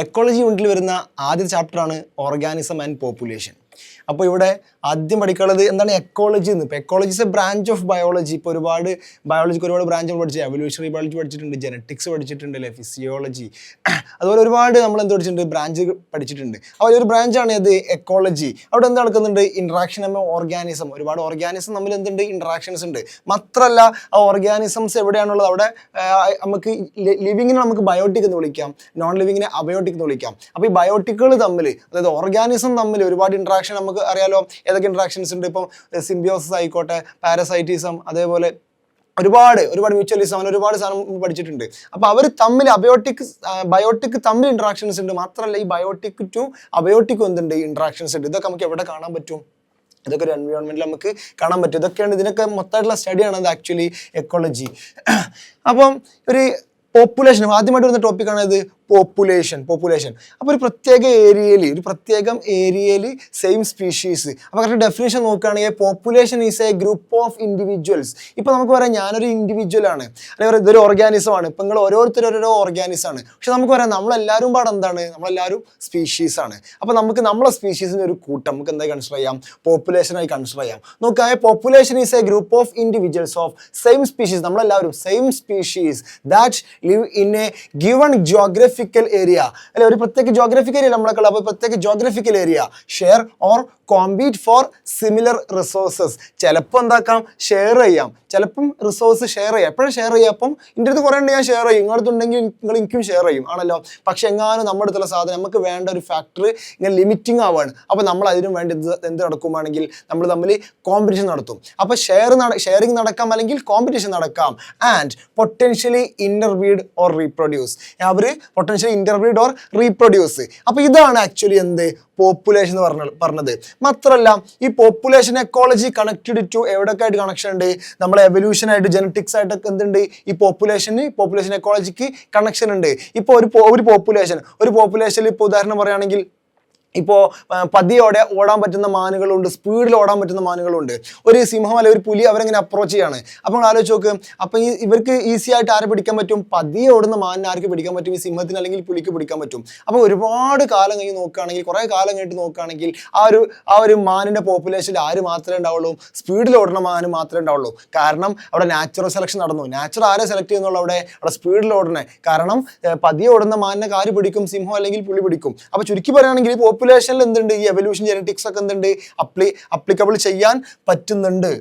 Ecology യൂണിറ്റിൽ വരുന്ന ആദ്യത്തെ ചാപ്റ്ററാണ് ഓർഗാനിസം ആൻഡ് പോപ്പുലേഷൻ. അപ്പോൾ ഇവിടെ ആദ്യം പഠിക്കാനുള്ളത് എന്താണ് എക്കോളജി എന്ന്. ഇപ്പോൾ ecology is A branch of biology. ഇപ്പോൾ ഒരുപാട് ബയോളജിക്ക് ഒരുപാട് ബ്രാഞ്ചുകൾ പഠിച്ചു. എവല്യൂഷണറി ബയോളജി പഠിച്ചിട്ടുണ്ട്, ജെനറ്റിക്സ് പഠിച്ചിട്ടുണ്ട്, അല്ലേ, ഫിസിയോളജി, അതുപോലെ ഒരുപാട് നമ്മൾ എന്ത് പഠിച്ചിട്ടുണ്ട്, ബ്രാഞ്ച് പഠിച്ചിട്ടുണ്ട്. അപ്പോൾ ഒരു ബ്രാഞ്ചാണ് ഇത് എക്കോളജി. അവിടെ എന്ത് നടക്കുന്നുണ്ട്, ഇൻട്രാക്ഷൻ ആൻഡ് ഓർഗാനിസം. ഒരുപാട് ഓർഗാനിസം തമ്മിൽ എന്തുണ്ട്, ഇൻട്രാക്ഷൻസ് ഉണ്ട്. മാത്രമല്ല ആ ഓർഗാനിസംസ് എവിടെയാണുള്ളത്, അവിടെ നമുക്ക് ലിവിങ്ങിനെ നമുക്ക് ബയോട്ടിക് എന്ന് വിളിക്കാം, നോൺ ലിവിങ്ങിനെ അബയോട്ടിക് എന്ന് വിളിക്കാം. അപ്പോൾ ഈ ബയോട്ടിക്കുകൾ തമ്മിൽ, അതായത് ഓർഗാനിസം തമ്മിൽ ഒരുപാട് ഇൻട്രാക്ഷൻ നമുക്ക് അറിയാലോ. ഏതൊക്കെ ഇൻട്രാക്ഷൻസ് ഉണ്ട്, ഇപ്പം സിംബിയോസിസ് ആയിക്കോട്ടെ, പാരസൈറ്റിസം, അതേപോലെ ഒരുപാട് മ്യൂച്വലിസം, അങ്ങനെ ഒരുപാട് സാധനം പഠിച്ചിട്ടുണ്ട്. അപ്പോൾ അവർ തമ്മിൽ ബയോട്ടിക് തമ്മിൽ ഇൻട്രാക്ഷൻസ് ഉണ്ട്. മാത്രമല്ല ഈ ബയോട്ടിക് ടു അബയോട്ടിക് എന്തുണ്ട്, ഇൻട്രാക്ഷൻസ് ഉണ്ട്. ഇതൊക്കെ നമുക്ക് എവിടെ കാണാൻ പറ്റും, ഇതൊക്കെ ഒരു എൻവയോൺമെന്റിൽ നമുക്ക് കാണാൻ പറ്റും. ഇതൊക്കെയാണ് ഇതിനൊക്കെ മൊത്തമായിട്ടുള്ള സ്റ്റഡിയാണ് അത് ആക്ച്വലി എക്കോളജി. അപ്പം ഒരു പോപ്പുലേഷൻ ആദ്യമായിട്ട് വരുന്ന ടോപ്പിക്കാണ് ഇത് പോപ്പുലേഷൻ. അപ്പോൾ ഒരു പ്രത്യേകം ഏരിയയിൽ സെയിം സ്പീഷീസ്. അപ്പോൾ കറക്റ്റ് ഡെഫിനേഷൻ നോക്കുകയാണെങ്കിൽ population is a group of individuals. ഇപ്പോൾ നമുക്ക് പറയാം ഞാനൊരു ഇൻഡിവിജ്വൽ ആണ്, അല്ലെങ്കിൽ ഇതൊരു ഓർഗാനിസം ആണ്. ഇപ്പം നിങ്ങൾ ഓരോരുത്തരും ഓരോ ഓർഗാനിസം ആണ്. പക്ഷെ നമുക്ക് പറയാം നമ്മളെല്ലാവരും എന്താണ്, നമ്മളെല്ലാവരും സ്പീഷീസ് ആണ്. അപ്പോൾ നമുക്ക് നമ്മളെ സ്പീഷീസിൻ്റെ ഒരു കൂട്ടം നമുക്ക് എന്തായി കൺസിഡർ ചെയ്യാം, പോപ്പുലേഷനായി കൺസിഡർ ചെയ്യാം. നോക്കുക, population is a group of individuals of same species. നമ്മളെല്ലാവരും same species that live in a given geographical area, അല്ലെ, ഒരു പ്രത്യേക ജോഗ്രഫിക്കൽ ഏരിയ നമ്മളൊക്കെ, അപ്പോൾ പ്രത്യേക geographical area share or compete for similar resources. ചിലപ്പോൾ എന്താക്കാം, ഷെയർ ചെയ്യാം, ചിലപ്പം റിസോഴ്സ് ഷെയർ ചെയ്യാം. എപ്പോഴും ഷെയർ ചെയ്യാം. അപ്പം എൻ്റെ അടുത്ത് കുറേ ഉണ്ട്, ഞാൻ ഷെയർ ചെയ്യും, നിങ്ങളടുത്തുണ്ടെങ്കിൽ നിങ്ങൾ എനിക്കും ഷെയർ ചെയ്യും, ആണല്ലോ. പക്ഷെ എങ്ങാനും നമ്മുടെ അടുത്തുള്ള സാധനം നമുക്ക് വേണ്ട ഒരു ഫാക്ടറി ഇങ്ങനെ ലിമിറ്റിംഗ് ആവുകയാണ്. അപ്പോൾ നമ്മൾ അതിനും വേണ്ടി എന്ത് നടക്കുവാണെങ്കിൽ നമ്മൾ തമ്മിൽ കോമ്പറ്റീഷൻ നടത്തും. അപ്പോൾ ഷെയറിങ് നടക്കാം, അല്ലെങ്കിൽ കോമ്പറ്റീഷൻ നടക്കാം. And potentially interbreed or reproduce. അവർ പൊട്ടൻഷ്യലി ഇന്റർബ്രീഡ് ഓർ റീപ്രൊഡ്യൂസ്. അപ്പോൾ ഇതാണ് ആക്ച്വലി എന്ത് പോപ്പുലേഷൻ എന്ന് പറഞ്ഞത്. മാത്രമല്ല ഈ പോപ്പുലേഷൻ എക്കോളജി കണക്റ്റഡ് ടു എവിടെയൊക്കെ ആയിട്ട് കണക്ഷൻ ഉണ്ട്, നമ്മളെ എവല്യൂഷൻ ആയിട്ട് ജനറ്റിക്സ് ആയിട്ടൊക്കെ എന്തുണ്ട്, ഈ പോപ്പുലേഷൻ എക്കോളജിക്ക് കണക്ഷൻ ഉണ്ട്. ഇപ്പോൾ ഒരു പോപ്പുലേഷനിൽ ഇപ്പോൾ ഉദാഹരണം പറയുകയാണെങ്കിൽ, ഇപ്പോൾ പതിയെ ഓടാൻ പറ്റുന്ന മാനുകളുണ്ട്, സ്പീഡിൽ ഓടാൻ പറ്റുന്ന മാനുകളുണ്ട്. ഒരു സിംഹം അല്ലെങ്കിൽ ഒരു പുലി അവരെങ്ങനെ അപ്രോച്ച് ചെയ്യാണ്. അപ്പോൾ ആലോചിച്ച് നോക്ക്, അപ്പം ഇവർക്ക് ഈസി ആയിട്ട് ആരെ പിടിക്കാൻ പറ്റും, പതിയെ ഓടുന്ന മാനിനെ ആർക്ക് പിടിക്കാൻ പറ്റും, ഈ സിംഹത്തിന് അല്ലെങ്കിൽ പുലിക്ക് പിടിക്കാൻ പറ്റും. അപ്പോൾ ഒരുപാട് കാലം കഴിഞ്ഞ് നോക്കുകയാണെങ്കിൽ, കുറേ കാലം കഴിഞ്ഞിട്ട് നോക്കുകയാണെങ്കിൽ ആ ഒരു മാനിൻ്റെ പോപ്പുലേഷനിൽ ആര് മാത്രമേ ഉണ്ടാവുള്ളൂ, സ്പീഡിൽ ഓടുന്ന മാന് മാത്രമേ ഉണ്ടാവുള്ളൂ. കാരണം അവിടെ നാച്ചുറൽ സെലക്ഷൻ നടന്നു. നാച്ചുറൽ ആരെ സെലക്ട് ചെയ്യുന്നുള്ളൂ, അവിടെ സ്പീഡിൽ ഓടണേ. കാരണം പതിയെ ഓടുന്ന മാനിനെ ആര് പിടിക്കും, സിംഹം അല്ലെങ്കിൽ പുലി പിടിക്കും. അപ്പോൾ ചുരുക്കി പറയുകയാണെങ്കിൽ പോപ്പുലേഷനിൽ എന്തുണ്ട്, ഈ എവല്യൂഷൻ ജെനറ്റിക്സ് ഒക്കെ എന്തുണ്ട്, അപ്ലിക്കബിൾ ചെയ്യാൻ പറ്റുന്നുണ്ട്.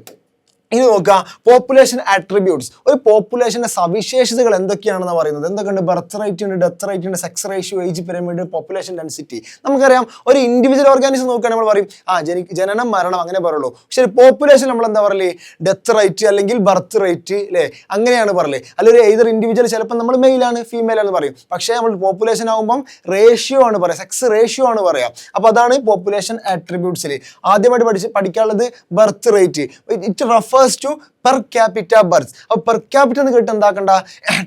ഇനി നോക്കുക, പോപ്പുലേഷൻ ആട്രിബ്യൂട്ട്സ്. ഒരു പോപ്പുലേഷന്റെ സവിശേഷതകൾ എന്തൊക്കെയാണെന്ന് പറയുന്നത്. എന്തൊക്കെയുണ്ട്, ബർത്ത് റേറ്റ് ഉണ്ട്, ഡെത്ത് റേറ്റ് ഉണ്ട്, sex ratio, age pyramid, population density. നമുക്കറിയാം ഒരു ഇൻഡിവിജ്വൽ ഓർഗാനിസം നോക്കുകയാണെങ്കിൽ നമ്മൾ പറയും ജനനം മരണം അങ്ങനെ പറയുള്ളൂ. പക്ഷെ ഒരു പോപ്പുലേഷൻ നമ്മൾ എന്താ പറയല്, ഡെത്ത് റേറ്റ് അല്ലെങ്കിൽ ബർത്ത് റേറ്റ്, അല്ലേ, അങ്ങനെയാണ് പറയല്. അല്ലെങ്കിൽ ഏതൊരു ഇൻഡിവിജ്വൽ ചിലപ്പോൾ നമ്മൾ മെയിലാണ് ഫീമെയിൽ ആണെന്ന് പറയും. പക്ഷേ നമ്മൾ പോപ്പുലേഷൻ ആകുമ്പം റേഷ്യോ ആണ് പറയുക, സെക്സ് റേഷ്യോ ആണ് പറയുക. അപ്പോൾ അതാണ് പോപ്പുലേഷൻ ആട്രിബ്യൂട്ട്സിൽ ആദ്യമായിട്ട് പഠിക്കാനുള്ളത് birth rate. It refers to per capita birth. അപ്പോൾ പെർ ക്യാപിറ്റ എന്ന് കേട്ട് എന്താക്കണ്ട,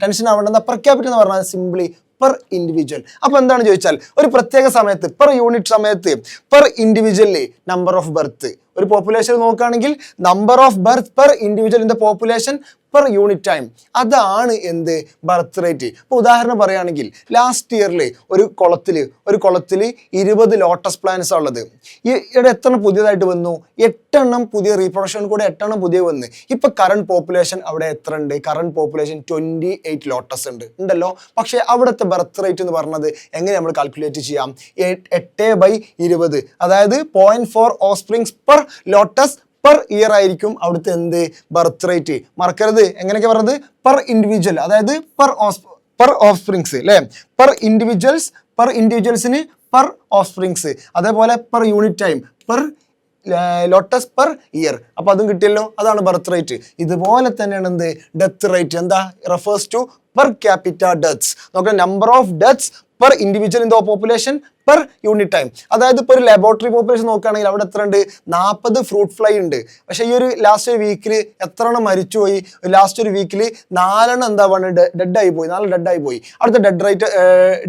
ടെൻഷൻ ആവേണ്ട. പെർ ക്യാപിറ്റ എന്ന് പറഞ്ഞാൽ സിംപ്ലി പെർ ഇൻഡിവിജ്വൽ. അപ്പോൾ എന്താണ് ചോദിച്ചാൽ, ഒരു പ്രത്യേക സമയത്ത് പെർ യൂണിറ്റ് സമയത്ത് per individually number of birth. ഒരു പോപ്പുലേഷൻ നോക്കുകയാണെങ്കിൽ number of birth per individual in the population per unit time, അതാണ് എന്ത്, ബർത്ത് റേറ്റ്. ഇപ്പോൾ ഉദാഹരണം പറയുകയാണെങ്കിൽ ലാസ്റ്റ് ഇയറിൽ ഒരു കുളത്തിൽ 20 ലോട്ടസ് പ്ലാന്റ്സ് ഉള്ളത്. ഇവിടെ എത്ര പുതിയതായിട്ട് വന്നു, 8 എണ്ണം പുതിയ റീപ്രൊഡക്ഷൻ കൂടെ 8 എണ്ണം പുതിയ വന്ന്. ഇപ്പോൾ കറണ്ട് പോപ്പുലേഷൻ അവിടെ എത്ര ഉണ്ട്, കറണ്ട് പോപ്പുലേഷൻ 28 ലോട്ടസ് ഉണ്ടല്ലോ. പക്ഷേ അവിടുത്തെ ബർത്ത് റേറ്റ് എന്ന് പറഞ്ഞത് എങ്ങനെ നമ്മൾ കാൽക്കുലേറ്റ് ചെയ്യാം, 8/20, അതായത് 0.4 offsprings per lotus per year ആയിരിക്കും അവിടുത്തെ എന്ത്, ബർത്ത് റേറ്റ്. മറക്കരുത്, എങ്ങനെയൊക്കെ പറഞ്ഞത്, പെർ ഇൻഡിവിജ്വൽ, അതായത് പെർ ഓഫ്സ്പ്രിങ്സ്, അല്ലേ, പെർ ഇൻഡിവിജ്വൽസിന് പെർ ഓഫ്സ്പ്രിങ്സ്, അതേപോലെ per unit time, per lotus per year. അപ്പോൾ അതും കിട്ടിയല്ലോ, അതാണ് ബർത്ത് റേറ്റ്. ഇതുപോലെ തന്നെയാണ് എന്ത്, ഡെത്ത് റേറ്റ്. എന്താ, refers to per capita deaths. നോക്കാം, number of deaths per individual in the population per unit time. അതായത് ഇപ്പോൾ ഒരു ലബോറട്ടറി പോപ്പുലേഷൻ നോക്കുകയാണെങ്കിൽ അവിടെ എത്ര ഉണ്ട്, 40 ഫ്രൂട്ട് ഫ്ലൈ ഉണ്ട്. പക്ഷേ ഈ ഒരു ലാസ്റ്റ് ഒരു വീക്കിൽ എത്ര എണ്ണം മരിച്ചുപോയി, ലാസ്റ്റ് ഒരു വീക്കിൽ 4 എണ്ണം എന്താ പറയുക, ഡെഡായി പോയി. അടുത്ത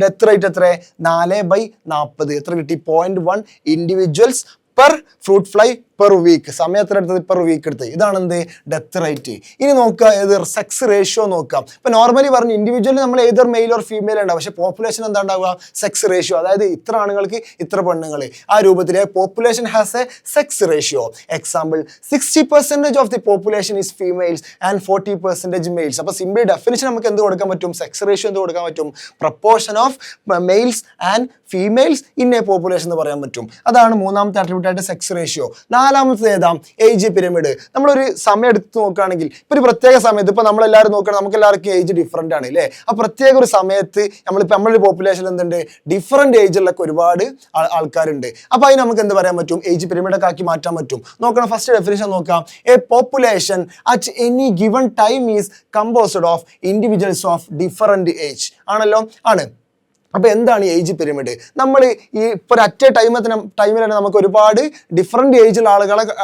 ഡെത്ത് റേറ്റ് എത്ര, 4/40. എത്ര കിട്ടി, 0.1 individuals per fruit fly per week. സമയത്തിനെടുത്തത് പെർ വീക്ക് എടുത്ത്. ഇതാണ് എന്ത് ഡെത്ത് റേറ്റ്. ഇനി നോക്കുക ഏത് സെക്സ് റേഷ്യോ നോക്കാം. ഇപ്പൊ നോർമലി പറഞ്ഞു ഇൻഡിവിജ്വലി നമ്മൾ ഏതൊർ മെയിൽ ഓർ ഫീമെയിൽ ഉണ്ടാവും, പക്ഷെ പോപ്പുലേഷൻ എന്താ ഉണ്ടാവുക സെക്സ് റേഷ്യോ, അതായത് ഇത്ര ആണുങ്ങൾക്ക് ഇത്ര പെണ്ണുങ്ങൾ, ആ രൂപത്തിലെ population has a sex ratio. Example 60% of the population is females and 40% males. അപ്പൊ സിമ്പിൾ ഡെഫിനിഷൻ നമുക്ക് എന്ത് കൊടുക്കാൻ പറ്റും, സെക്സ് റേഷ്യോ എന്ത് കൊടുക്കാൻ പറ്റും, proportion of males and females in a population എന്ന് പറയാൻ പറ്റും. അതാണ് മൂന്നാമത്തെ ആട്രിബ്യൂട്ട് ആയിട്ട് സെക്സ് റേഷ്യോ. നാലാമത്തെ ഏതാ ഏജ് പിരമിഡ്. നമ്മളൊരു സമയം എടുത്ത് നോക്കുകയാണെങ്കിൽ ഇപ്പൊ ഒരു പ്രത്യേക സമയത്ത് ഇപ്പൊ നമ്മളെല്ലാവരും നോക്കുകയാണെങ്കിൽ നമുക്ക് എല്ലാവർക്കും ഏജ് ഡിഫറെന്റ് ആണ് അല്ലേ. ആ പ്രത്യേക ഒരു സമയത്ത് നമ്മളൊരു പോപ്പുലേഷൻ എന്തുണ്ട് ഡിഫറെന്റ് ഏജിലൊക്കെ ഒരുപാട് ആൾക്കാരുണ്ട്. അപ്പൊ അതിന് നമുക്ക് എന്ത് പറയാൻ പറ്റും, ഏജ് പിരമിഡൊക്കെ ആക്കി മാറ്റാൻ പറ്റും. നോക്കണം, ഫസ്റ്റ് ഡെഫിനിഷൻ നോക്കാം. A population at any given time is composed of individuals of different age ആണല്ലോ, ആണ്. അപ്പൊ എന്താണ് ഏജ് പിരമിഡ്? നമ്മൾ ഈ ഇപ്പൊ ഒരു അറ്റ ടൈമിൽ തന്നെ നമുക്ക് ഒരുപാട് ഡിഫറെന്റ് ഏജിലുള്ള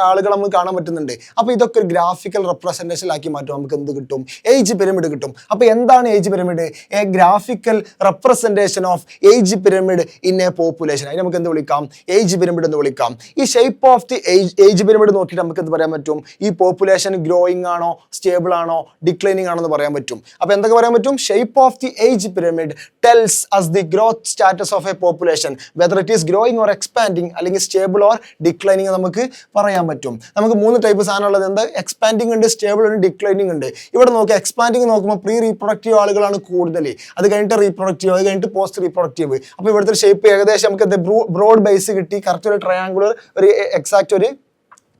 ആളുകൾ നമുക്ക് കാണാൻ പറ്റുന്നുണ്ട്. അപ്പൊ ഇതൊക്കെ ഒരു ഗ്രാഫിക്കൽ റെപ്രസെന്റേഷൻ ആക്കി മാറ്റും, നമുക്ക് എന്ത് കിട്ടും, ഏജ് പിരമിഡ് കിട്ടും. അപ്പൊ എന്താണ് age pyramid? A graphical representation of age pyramid in a population. അതിന് നമുക്ക് എന്ത് വിളിക്കാം, ഏജ് പിരമിഡ് എന്ന് വിളിക്കാം. ഈ shape of the age pyramid നോക്കിയിട്ട് നമുക്ക് എന്ത് പറയാൻ പറ്റും, ഈ പോപ്പുലേഷൻ ഗ്രോയിങ് ആണോ സ്റ്റേബിൾ ആണോ ഡിക്ലൈനിങ് ആണോ എന്ന് പറയാൻ പറ്റും. അപ്പൊ എന്തൊക്കെ പറയാൻ പറ്റും, shape of the age pyramid tells us the growth status of a population, whether it is growing or expanding അല്ലെങ്കിൽ stable or declining നമുക്ക് പറയാൻ പറ്റും. നമുക്ക് 3 ടൈപ്പ് സാധനമുള്ളത്. എന്താ, എക്സ്പാൻഡിങ് ഉണ്ട്, സ്റ്റേബിൾ ഉണ്ട്, ഡിക്ലൈനിങ് ഉണ്ട്. ഇവിടെ നോക്കുക, എക്സ്പാൻഡിങ് നോക്കുമ്പോൾ പ്രീ റീപ്രൊഡക്റ്റീവ് ആളുകളാണ് കൂടുതൽ, അത് കഴിഞ്ഞിട്ട് റീപ്രൊഡക്റ്റീവ്, അത് കഴിഞ്ഞിട്ട് പോസ്റ്റ് റീപ്രൊഡക്റ്റീവ്. അപ്പോൾ ഇവിടുത്തെ ഷേപ്പ് ഏകദേശം നമുക്ക് ബ്രോഡ് ബേസ് കിട്ടി, കറക്റ്റ് ഒരു ട്രയാങ്കുലർ ഒരു എക്സാക്ട് ഒരു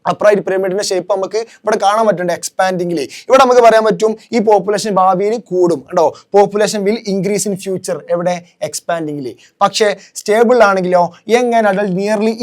അപ്രൈറ്റ് പിരമിഡിന്റെ ഷേപ്പ് നമുക്ക് ഇവിടെ കാണാൻ പറ്റുന്നുണ്ട് എക്സ്പാൻഡിംഗിൽ. ഇവിടെ നമുക്ക് പറയാൻ പറ്റും ഈ പോപ്പുലേഷൻ ഭാവിയിൽ കൂടും കേട്ടോ, population will increase in future. എവിടെ, എക്സ്പാൻഡിംഗിൽ. പക്ഷേ സ്റ്റേബിൾ ആണെങ്കിലോ young and adult nearly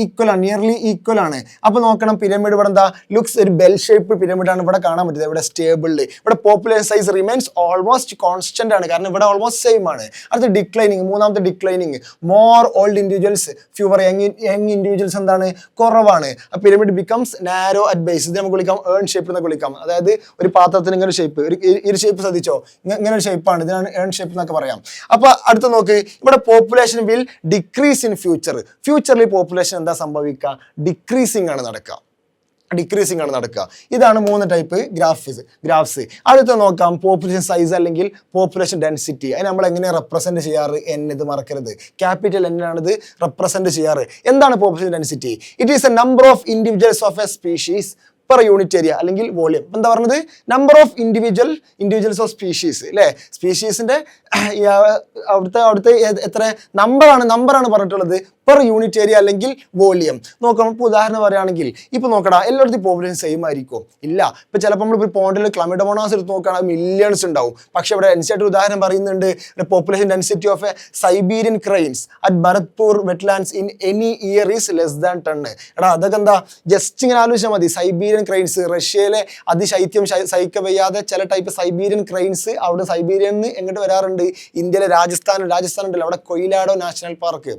equal ആണ്. അപ്പൊ നോക്കണം, പിരമിഡ് ഇവിടെ എന്താ ലുക്സ് ഒരു ബെൽ ഷേപ്പ് പിരമിഡാണ് ഇവിടെ കാണാൻ പറ്റുന്നത്. ഇവിടെ സ്റ്റേബിളിൽ ഇവിടെ population size remains almost constant ആണ്, കാരണം ഇവിടെ ഓൾമോസ്റ്റ് സെയിം ആണ്. അടുത്ത ഡിക്ലൈനിങ്, മൂന്നാമത്തെ declining. More old individuals fewer young individuals എന്താണ് കുറവാണ്. Pyramid becomes narrow at base. ഇത് നമുക്ക് വിളിക്കാം ഏൺ ഷേപ്പ് എന്നൊക്കെ വിളിക്കാം. അതായത് ഒരു പാത്രത്തിന് ഇങ്ങനെ ഷേപ്പ്, ഒരു ഷേപ്പ് ശ്രദ്ധിച്ചോ, ഇങ്ങനെ ഒരു ഷേപ്പാണ്, ഇതിനാണ് ഏൺ ഷേപ്പ് എന്നൊക്കെ പറയാം. അപ്പൊ അടുത്ത നോക്ക്, ഇവിടെ population will decrease in future. ഫ്യൂച്ചറിൽ പോപ്പുലേഷൻ എന്താ സംഭവിക്കുക, ഡിക്രീസിങ് ആണ് നടക്കുക. ഇതാണ് 3 ടൈപ്പ് ഗ്രാഫ്സ്. അടുത്ത നോക്കാം, പോപ്പുലേഷൻ സൈസ് അല്ലെങ്കിൽ പോപ്പുലേഷൻ ഡെൻസിറ്റി. അതിന് നമ്മൾ എങ്ങനെ റെപ്രസെന്റ് ചെയ്യാറ്, എൻ, ഇത് മറക്കരുത്, ക്യാപിറ്റൽ എൻ ആണ് ഇത് റെപ്രസെന്റ് ചെയ്യാറ്. എന്താണ് population density? It is A number of individuals of A species per unit area അല്ലെങ്കിൽ വോളിയം. എന്താ പറഞ്ഞത്, number of individuals of species അല്ലേ. സ്പീഷീസിന്റെ അവിടുത്തെ എത്ര നമ്പറാണ് പറഞ്ഞിട്ടുള്ളത് പെർ യൂണിറ്റ് ഏരിയ അല്ലെങ്കിൽ വോളിയം. നോക്കാം, ഇപ്പോൾ ഉദാഹരണം പറയുകയാണെങ്കിൽ ഇപ്പൊ നോക്കടാ, എല്ലായിടത്തും പോപ്പുലേഷൻ സെയിം ആയിരിക്കും ഇല്ല. ഇപ്പൊ ചിലപ്പോൾ നമ്മൾ പോണ്ടിൽ ക്ലമിഡോമോണാസ് എടുത്ത് നോക്കുകയാണെങ്കിൽ മില്യൺസ് ഉണ്ടാവും. പക്ഷെ ഇവിടെ എൻസിയായിട്ട് ഉദാഹരണം പറയുന്നുണ്ട്, population density of A Siberian cranes at Bharatpur wetlands in any year is less than 10. എടാ അതൊക്കെ എന്താ, ജസ്റ്റ് ഇങ്ങനെ ആലോചിച്ചാൽ മതി. സൈബീരിയൻ ക്രെയിൻസ്, റഷ്യയിലെ അതിശൈത്യം സഹിക്ക വയ്യാതെ ചില ടൈപ്പ് സൈബീരിയൻ ക്രെയിൻസ് അവിടെ സൈബീരിയൻ നിന്ന് എങ്ങോട്ട് വരാറുണ്ട്, ഇന്ത്യയിലെ രാജസ്ഥാൻ ഉണ്ടല്ലോ, അവിടെ കൊയിലാഡോ നാഷണൽ പാർക്ക്,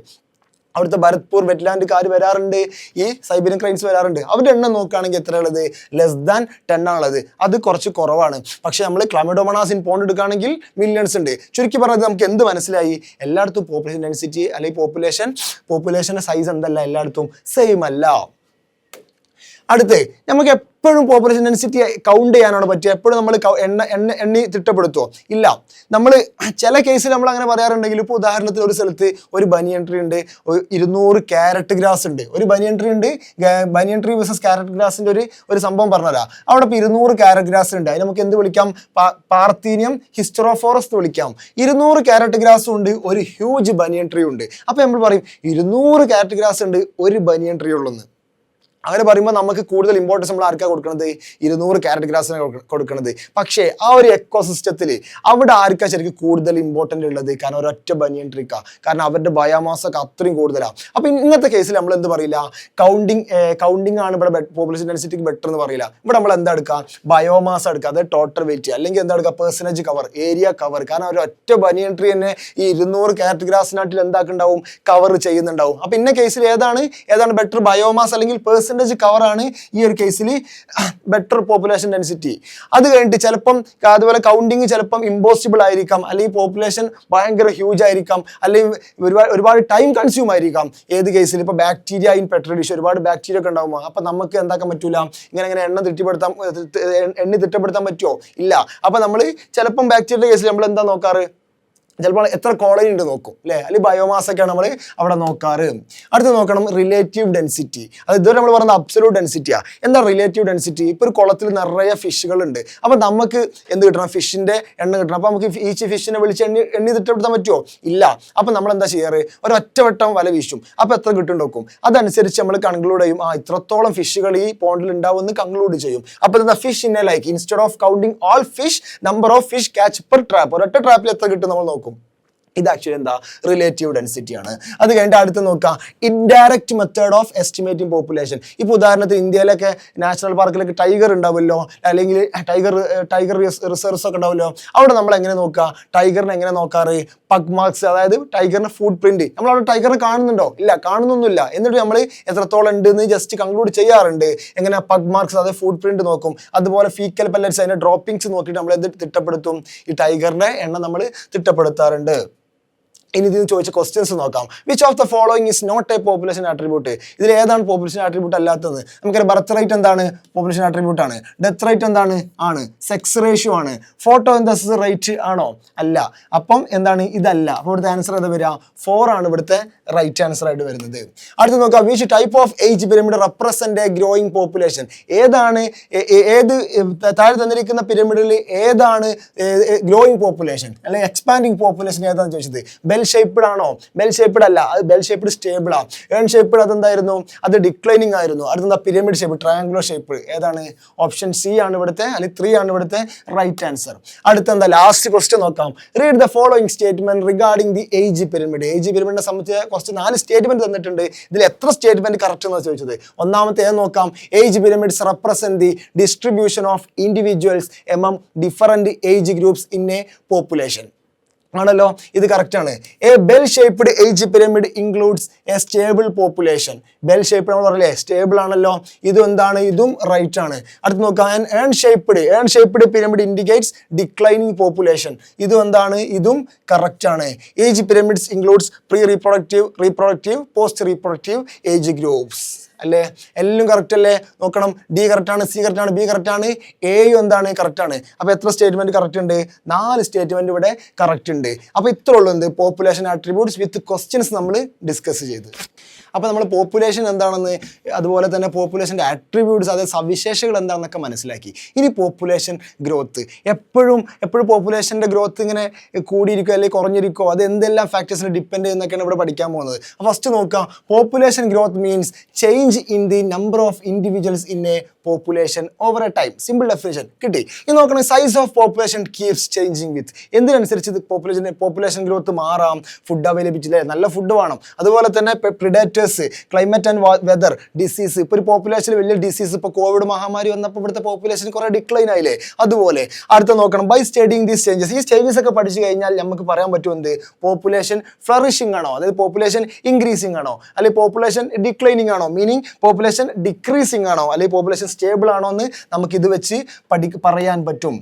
അവിടുത്തെ ഭരത്പൂർ വെറ്റ്ലാൻഡ്കാർ വരാറുണ്ട്, ഈ സൈബീരിയൻ ക്രെയിൻസ് വരാറുണ്ട്. അവരുടെ എണ്ണം നോക്കുകയാണെങ്കിൽ എത്ര ഉള്ളത്, ലെസ് ദാൻ 10 ആണുള്ളത്. അത് കുറച്ച് കുറവാണ്. പക്ഷെ നമ്മൾ ക്ലമിഡോമോണാസ് ഇൻ പോണ്ട് എടുക്കുകയാണെങ്കിൽ മില്യൺസ് ഉണ്ട്. ചുരുക്കി പറഞ്ഞത് നമുക്ക് എന്ത് മനസ്സിലായി, എല്ലായിടത്തും പോപ്പുലേഷൻ ഡെൻസിറ്റി അല്ലെങ്കിൽ പോപ്പുലേഷന്റെ സൈസ് എന്തല്ല, എല്ലായിടത്തും സെയിം അല്ല. അടുത്ത് നമുക്ക് എപ്പോഴും പോപ്പുലേഷൻ ഡെൻസിറ്റി കൗണ്ട് ചെയ്യാനാണ് പറ്റുക. എപ്പോഴും നമ്മൾ എണ്ണി തിട്ടപ്പെടുത്തുമോ, ഇല്ല. നമ്മൾ ചില കേസിൽ നമ്മൾ അങ്ങനെ പറയാറുണ്ടെങ്കിൽ, ഇപ്പോൾ ഉദാഹരണത്തിന് ഒരു സ്ഥലത്ത് ഒരു ബനിയൻ ട്രീ ഉണ്ട്, 200 ക്യാരറ്റ് ഗ്രാസ് ഉണ്ട്. ഒരു ബനിയൻ ട്രീ വേഴ്സസ് ക്യാരറ്റ് ഗ്രാസിന്റെ ഒരു സംഭവം പറഞ്ഞുതരാം. അവിടെ ഇപ്പോൾ 200 ക്യാരറ്റ് ഗ്രാസ് ഉണ്ട്. അതിന് നമുക്ക് എന്ത് വിളിക്കാം, പാർത്തീനിയം ഹിസ്റ്ററോഫോറസ് എന്ന് വിളിക്കാം. 200 ക്യാരറ്റ് ഗ്രാസും ഉണ്ട്, ഒരു ഹ്യൂജ് ബനിയൻ ട്രീ ഉണ്ട്. അപ്പൊ നമ്മൾ പറയും 200 ക്യാരറ്റ് ഗ്രാസ് ഉണ്ട്, ഒരു ബനിയൻ ട്രീ ഉള്ളെന്ന്. അങ്ങനെ പറയുമ്പോൾ നമുക്ക് കൂടുതൽ ഇമ്പോർട്ടൻസ് നമ്മൾ ആർക്കാണ് കൊടുക്കുന്നത്, 200 ക്യാരറ്റ് ഗ്രാസിനെ കൊടുക്കുന്നത്. പക്ഷേ ആ ഒരു എക്കോസിസ്റ്റത്തിൽ അവിടെ ആർക്കാ ശരിക്കും കൂടുതൽ ഇമ്പോർട്ടൻ്റ് ഉള്ളത്, കാരണം ഒരൊറ്റ ബനിയൻ ട്രീക്കാ, കാരണം അവരുടെ ബയോമാസൊക്കെ അത്രയും കൂടുതലാണ്. അപ്പം ഇങ്ങനത്തെ കേസിൽ നമ്മൾ എന്ത് പറയില്ല, കൗണ്ടിങ് ആണ് ഇവിടെ പോപ്പുലേഷൻ ഡെൻസിറ്റിക്ക് ബെറ്റർ എന്ന് പറയില്ല. ഇവിടെ നമ്മൾ എന്താ എടുക്കുക, ബയോമാസ് എടുക്കുക, അതായത് ടോട്ടൽ വെയിറ്റ്, അല്ലെങ്കിൽ എന്താ എടുക്കുക, പെർസെൻറ്റേജ് കവർ, ഏരിയ കവർ. കാരണം ഒരു ഒറ്റ ബനിയൻ ട്രീ തന്നെ ഈ 200 ക്യാരറ്റ് ഗ്രാസിനാട്ടിൽ എന്താക്കുണ്ടാവും, കവർ ചെയ്യുന്നുണ്ടാവും. അപ്പം ഇന്ന കേസിൽ ഏതാണ് ബെറ്റർ, ബയോമാസ് അല്ലെങ്കിൽ പെർസെൻറ്റേജ് പെർസെൻറ്റേജ് കവറാണ് ഈ ഒരു കേസിൽ ബെറ്റർ പോപ്പുലേഷൻ ഡെൻസിറ്റി. അത് കഴിഞ്ഞിട്ട് ചിലപ്പം അതുപോലെ കൗണ്ടിങ് ചിലപ്പം ഇമ്പോസിബിൾ ആയിരിക്കാം, അല്ലെങ്കിൽ പോപ്പുലേഷൻ ഭയങ്കര ഹ്യൂജ് ആയിരിക്കാം, അല്ലെങ്കിൽ ഒരുപാട് ടൈം കൺസ്യൂം ആയിരിക്കാം. ഏത് കേസിൽ ഇപ്പോൾ ബാക്ടീരിയ ഇൻ പെട്രി ഡിഷ് ഒരുപാട് ബാക്ടീരിയ ഒക്കെ ഉണ്ടാകുമ്പോൾ അപ്പം നമുക്ക് എന്താക്കാൻ പറ്റൂല, ഇങ്ങനെ എണ്ണ തിട്ടപ്പെടുത്താൻ പറ്റുമോ? ഇല്ല. അപ്പം നമ്മൾ ചിലപ്പം ബാക്ടീരിയയുടെ കേസിൽ നമ്മൾ എന്താ നോക്കാറ്, ചിലപ്പോൾ എത്ര കോളനി ഉണ്ട് നോക്കും അല്ലേ, അല്ലെങ്കിൽ ബയോമാസ് ഒക്കെയാണ് നമ്മൾ അവിടെ നോക്കാറ്. അടുത്ത് നോക്കണം റിലേറ്റീവ് ഡെൻസിറ്റി. അത് ഇതുവരെ നമ്മൾ പറയുന്നത് അബ്സല്യൂട്ട് ഡെൻസിറ്റിയാണ്. എന്താ റിലേറ്റീവ് ഡെൻസിറ്റി? ഇപ്പോൾ ഒരു കുളത്തിൽ നിറയെ ഫിഷുകളുണ്ട്, അപ്പോൾ നമുക്ക് എന്ത് കിട്ടണം? ഫിഷിൻ്റെ എണ്ണ കിട്ടണം. അപ്പോൾ നമുക്ക് ഈച്ച് ഫിഷിനെ വിളിച്ച് എണ്ണി തിട്ടപ്പെടുത്താൻ പറ്റുമോ? ഇല്ല. അപ്പോൾ നമ്മൾ എന്താ ചെയ്യാറ്? ഒരൊറ്റവട്ടം വല വീശും. അപ്പോൾ എത്ര കിട്ടും നോക്കും. അതനുസരിച്ച് നമ്മൾ കൺക്ലൂഡ് ചെയ്യും, ഇത്രത്തോളം ഫിഷുകൾ ഈ പോണ്ടിൽ ഉണ്ടാവുമെന്ന് കൺക്ലൂഡ് ചെയ്യും. അപ്പോൾ എന്താ fish in A like instead of counting all fish number of fish catch per trap, ഒരൊറ്റ ട്രാപ്പിൽ എത്ര കിട്ടും നമ്മൾ നോക്കും. ഇത് ആക്ച്വലി എന്താ റിലേറ്റീവ് ഡെൻസിറ്റി ആണ്. അത് കഴിഞ്ഞിട്ട് അടുത്ത് നോക്കാം indirect method of estimating population. ഇപ്പോൾ ഉദാഹരണത്തിന് ഇന്ത്യയിലൊക്കെ നാഷണൽ പാർക്കിലൊക്കെ ടൈഗർ ഉണ്ടാവുമല്ലോ, അല്ലെങ്കിൽ ടൈഗർ റിസർവ്സ് ഒക്കെ ഉണ്ടാവുമല്ലോ. അവിടെ നമ്മൾ എങ്ങനെ നോക്കുക? ടൈഗറിനെ എങ്ങനെ നോക്കാറ്? പഗ് മാർക്സ്, അതായത് ടൈഗറിന്റെ ഫുട് പ്രിന്റ്. നമ്മൾ അവിടെ ടൈഗറിനെ കാണുന്നുണ്ടോ? ഇല്ല, കാണുന്നൊന്നുമില്ല. എന്നിട്ട് നമ്മൾ എത്രത്തോളം ഉണ്ട് എന്ന് ജസ്റ്റ് കൺക്ലൂഡ് ചെയ്യാറുണ്ട്. എങ്ങനെ? പഗ് മാർക്സ്, അതായത് ഫുട് പ്രിന്റ് നോക്കും. അതുപോലെ ഫീക്കൽ പെല്ലറ്റ്സ്, അതിന്റെ ഡ്രോപ്പിംഗ്സ് നോക്കിയിട്ട് നമ്മൾ എന്ത് തിട്ടപ്പെടുത്തും? ഈ ടൈഗറിന്റെ എണ്ണം നമ്മൾ തിട്ടപ്പെടുത്താറുണ്ട്. ഇനി ഇതിന് ചോദിച്ച ക്വസ്റ്റ്യൻസ് നോക്കാം. Which of the following is not a population attribute? ഇതിൽ ഏതാണ് പോപ്പുലേഷൻ ആട്രിബ്യൂട്ട് അല്ലാത്തത്? നമുക്കറിയാം ബർത്ത് റേറ്റ് എന്താണ്? പോപ്പുലേഷൻ ആട്രിബ്യൂട്ട് ആണ്. ഡെത്ത് റേറ്റ് എന്താണ്? ആണ്. സെക്സ് റേഷ്യോ ആണ്. ഫോട്ടോസിന്തസിസ് റേറ്റ് ആണോ? അല്ല. അപ്പം എന്താണ്? ഇതല്ല. അപ്പോൾ ഇവിടുത്തെ ആൻസർ ഏതാ വരിക? 4 ആണ് ഇവിടുത്തെ റൈറ്റ് ആൻസർ ആയിട്ട് വരുന്നത്. അടുത്ത് നോക്കാം. Which type of age pyramid represent a growing population? ഏതാണ് താഴെ തന്നിരിക്കുന്ന പിരമിഡിൽ ഏതാണ് ഗ്രോയിങ് പോപ്പുലേഷൻ അല്ലെങ്കിൽ എക്സ്പാൻഡിങ് പോപ്പുലേഷൻ ഏതാണെന്ന് ചോദിച്ചത്? ബെൽ ഷേപ്പ്ഡ് ആണോ? ബെൽ ഷേപ്പ്ഡ് അല്ല, അത് ബെൽ ഷേപ്പ്ഡ് സ്റ്റേബിൾ ആണ്. ഏൺ ഷേപ്പ്ഡ് അതെന്തായിരുന്നു? അത് ഡിക്ലൈനിങ് ആയിരുന്നു. അടുത്ത പിരമിഡ് ഷേപ്പ്, ട്രയാങ്കുലർ ഷേപ്പ്. ഏതാണ്? ഓപ്ഷൻ സി ആണ് ഇവിടുത്തെ, അല്ലെങ്കിൽ 3 ആണ് ഇവിടുത്തെ റൈറ്റ് ആൻസർ. അടുത്തെന്താ ലാസ്റ്റ് ക്വസ്റ്റ്യൻ നോക്കാം. Read the following statement regarding the age pyramid. Age പിരമിഡിനെ സംബന്ധിച്ച് കുറച്ച് 4 സ്റ്റേറ്റ്മെന്റ് തന്നിട്ടുണ്ട്. ഇതിൽ എത്ര സ്റ്റേറ്റ്മെന്റ് കറക്റ്റ് എന്നാണ് ചോദിച്ചത്? ഒന്നാമത്തെ നോക്കാം. Age pyramids represent the distribution of individuals among different age groups in a population ആണല്ലോ. ഇത് കറക്റ്റ് ആണ്. A bell shaped age pyramid includes A stable population. Bell shape നമ്മൾ പറയില്ലേ, സ്റ്റേബിൾ ആണല്ലോ. ഇതും എന്താണ്? ഇതും റൈറ്റ് ആണ്. അടുത്ത് നോക്കാം. Earn shaped pyramid indicates declining population. ഇതും എന്താണ്? ഇതും കറക്റ്റ് ആണ്. Age pyramids includes pre reproductive post reproductive age groups അല്ലേ? എല്ലാം കറക്റ്റ് അല്ലേ? നോക്കണം. ഡി കറക്റ്റ് ആണ്, സി കറക്റ്റ് ആണ്, ബി കറക്റ്റ് ആണ്, എയും എന്താണ്? കറക്റ്റ് ആണ്. അപ്പോൾ എത്ര സ്റ്റേറ്റ്മെന്റ് കറക്റ്റ് ഉണ്ട്? 4 സ്റ്റേറ്റ്മെന്റ് ഇവിടെ കറക്റ്റ് ഉണ്ട്. അപ്പോൾ ഇത്ര ഉള്ളൂ എന്ത് പോപ്പുലേഷൻ ആട്രിബ്യൂട്ട്സ് വിത്ത് ക്വസ്റ്റ്യൻസ് നമ്മൾ ഡിസ്കസ് ചെയ്ത്. അപ്പോൾ നമ്മൾ പോപ്പുലേഷൻ എന്താണെന്ന്, അതുപോലെ തന്നെ പോപ്പുലേഷൻ്റെ ആട്രിബ്യൂട്ട്സ്, അതായത് സവിശേഷതകൾ എന്താണെന്നൊക്കെ മനസ്സിലാക്കി. ഇനി പോപ്പുലേഷൻ ഗ്രോത്ത്. എപ്പോഴും പോപ്പുലേഷൻ്റെ ഗ്രോത്ത് ഇങ്ങനെ കൂടിയിരിക്കുക അല്ലെങ്കിൽ കുറഞ്ഞിരിക്കുമോ, അത് എന്തെല്ലാം ഫാക്ടേഴ്സിനെ ഡിപ്പെൻഡ് ചെയ്യുന്നൊക്കെയാണ് ഇവിടെ പഠിക്കാൻ പോകുന്നത്. അപ്പോൾ ഫസ്റ്റ് നോക്കാം. Population growth means change in the number of individuals in a population over a time. Simple definition കിട്ടി. ഇനി നോക്കണം. Size of population keeps changing with. എന്തിനനുസരിച്ച് പോപ്പുലേഷൻ ഗ്രോത്ത് മാറാം? ഫുഡ് അവൈലബിലിറ്റി, അല്ലേ? നല്ല ഫുഡ് വേണം. അതുപോലെ തന്നെ predators, climate and weather, disease. ഇപ്പോൾ ഒരു പോപ്പുലേഷനിൽ വലിയ ഡിസീസ്, ഇപ്പോൾ കോവിഡ് മഹാമാരി വന്നപ്പോൾ ഇവിടുത്തെ പോപ്പുലേഷൻ കുറേ ഡിക്ലൈൻ ആയില്ലേ? അതുപോലെ അടുത്ത നോക്കണം. By studying these changes. ഈ ചേഞ്ചസ് ഒക്കെ പഠിച്ചു കഴിഞ്ഞാൽ നമുക്ക് പറയാൻ പറ്റും എന്ത് പോപ്പുലേഷൻ ഫ്ലറിഷിംഗ് ആണോ, അതായത് പോപ്പുലേഷൻ ഇൻക്രീസിംഗ് ആണോ, അല്ലെങ്കിൽ പോപ്പുലേഷൻ ഡിക്ലൈനിങ് ആണോ, മീനിങ് പോപ്പുലേഷൻ ഡിക്രീസിംഗ് ആണോ, അല്ലെങ്കിൽ പോപ്പുലേഷൻ സ്റ്റേബിൾ ആണോ എന്ന് നമുക്കിത് വെച്ച് പറയാൻ പറ്റും.